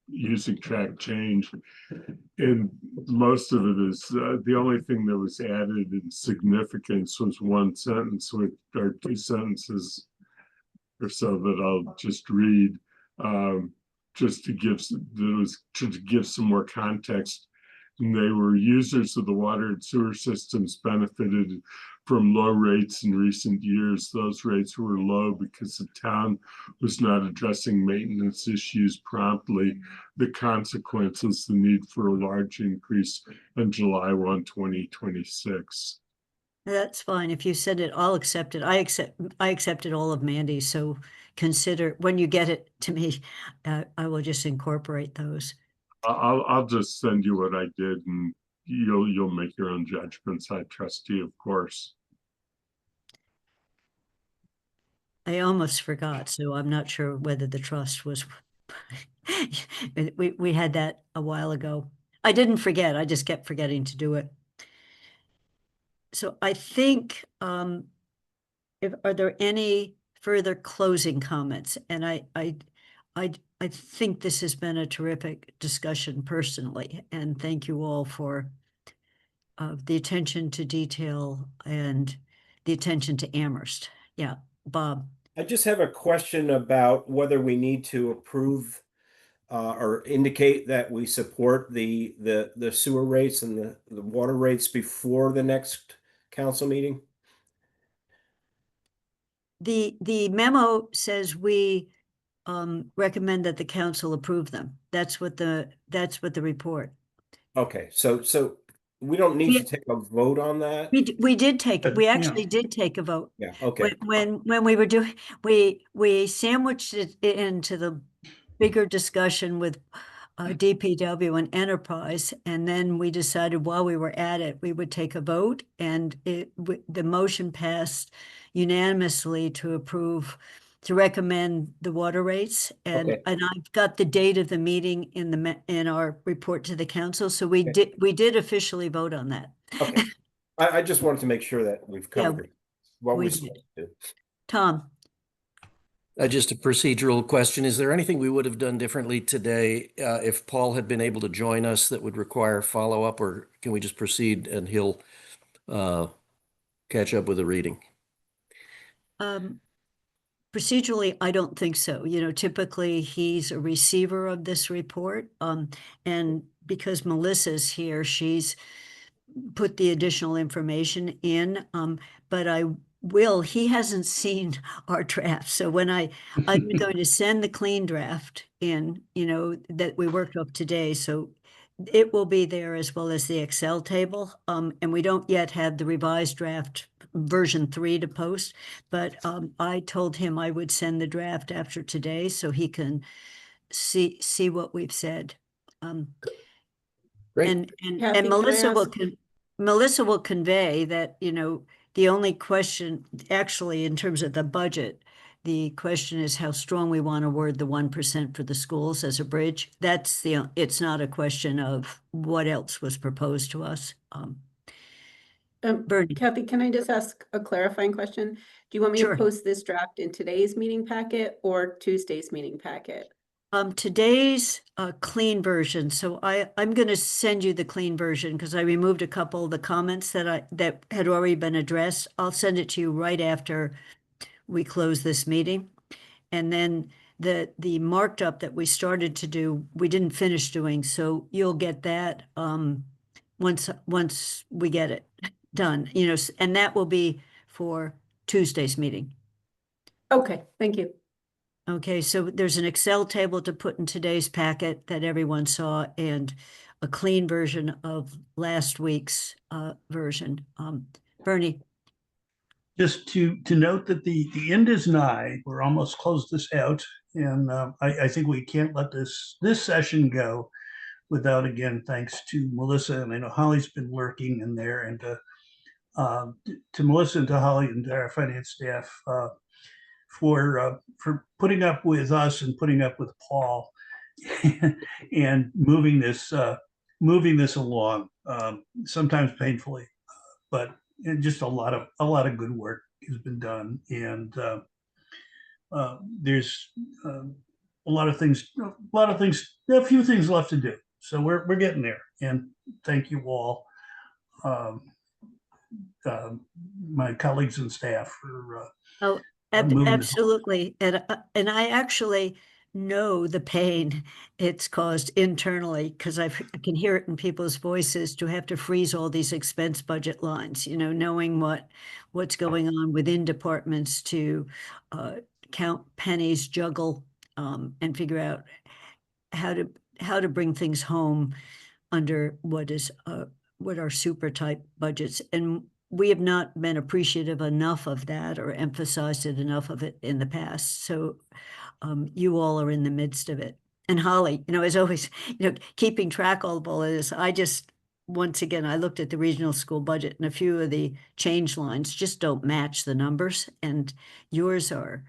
using track change. And most of it is, the only thing that was added in significance was one sentence or two sentences or so that I'll just read, just to give some more context. And they were users of the water and sewer systems benefited from low rates in recent years. Those rates were low because the town was not addressing maintenance issues promptly. The consequences, the need for a large increase on July 1, 2026. That's fine. If you send it, I'll accept it. I accepted all of Mandy's, so consider when you get it to me, I will just incorporate those. I'll just send you what I did, and you'll make your own judgments. I trust you, of course. I almost forgot, so I'm not sure whether the trust was. we had that a while ago. I didn't forget. I just kept forgetting to do it. So I think, are there any further closing comments? And I think this has been a terrific discussion personally, and thank you all for the attention to detail and the attention to Amherst. Yeah, Bob. I just have a question about whether we need to approve or indicate that we support the sewer rates and the water rates before the next council meeting. The memo says we recommend that the council approve them. That's what the report. Okay, so we don't need to take a vote on that. We did take it. We actually did take a vote. Yeah. Okay. When we were doing, we sandwiched it into the bigger discussion with DPW and Enterprise, and then we decided while we were at it, we would take a vote, and the motion passed unanimously to recommend the water rates, and I've got the date of the meeting in our report to the council, so we did officially vote on that. Okay. I just wanted to make sure that we've covered what we did. Tom. Just a procedural question. Is there anything we would have done differently today if Paul had been able to join us that would require follow-up, or can we just proceed and he'll catch up with the reading? Procedurally, I don't think so. Typically he's a receiver of this report. And because Melissa's here, she's put the additional information in. But he hasn't seen our draft. So when I'm going to send the clean draft in, that we worked up today. So it will be there as well as the Excel table. And we don't yet have the revised draft version 3 to post, but I told him I would send the draft after today so he can see what we've said. Great. And Kathy, Melissa can I will ask- Melissa will convey that, you know, the only question, actually, in terms of the budget, the question is how strong we want to word the 1% for the schools as a bridge. That's it's not a question of what else was proposed to us. Bernie. Kathy, can I just ask a clarifying question? Do you want me Sure. to post this draft in today's meeting packet or Tuesday's meeting packet? Today's clean version. So I'm going to send you the clean version because I removed a couple of the comments that had already been addressed. I'll send it to you right after we close this meeting. And then the marked up that we started to do, we didn't finish doing. So you'll get that once we get it done, you know, and that will be for Tuesday's meeting. Okay, thank you. Okay, so there's an Excel table to put in today's packet that everyone saw and a clean version of last week's version. Bernie. Just to note that the end is nigh. We're almost closed this out, and I think we can't let this session go without, again, thanks to Melissa, and I know Holly's been working in there, and to Melissa and to Holly and to our finance staff for putting up with us and putting up with Paul and moving this along, sometimes painfully, but just a lot of good work has been done, and there's a few things left to do. So we're getting there, and thank you all, my colleagues and staff for moving this Absolutely. And I actually know the pain it's caused internally because I can hear it in people's voices to have to freeze all these expense budget lines, you know, knowing what's going on within departments to count pennies, juggle, and figure out how to bring things home under what are super tight budgets. And we have not been appreciative enough of that or emphasized it enough of it in the past. So you all are in the midst of it. And Holly, you know, as always, you know, keeping track of all of this, once again, I looked at the regional school budget and a few of the change lines just don't match the numbers. And yours are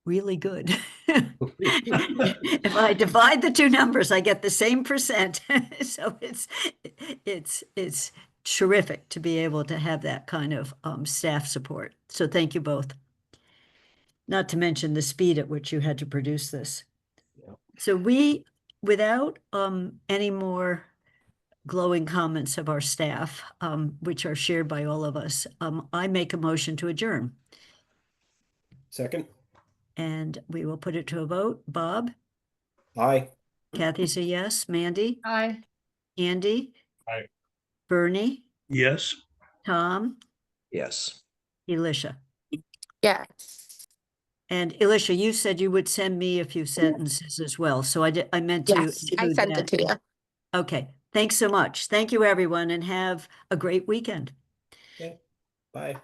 really good. If I divide the two numbers, I get the same percent. So it's terrific to be able to have that kind of staff support. So thank you both. Not to mention the speed at which you had to produce this. Yeah. So without any more glowing comments of our staff, which are shared by all of us, I make a motion to adjourn. Second. And we will put it to a vote. Bob? Aye. Kathy's a yes. Mandy? Aye. Andy? Aye. Bernie? Yes. Tom? Yes. Elisha? Yes. And Elisha, you said you would send me a few sentences as well. So I meant to Yes, I include sent it that. to you. Okay. Thanks so much. Thank you, everyone, and have a great weekend. Okay. Bye.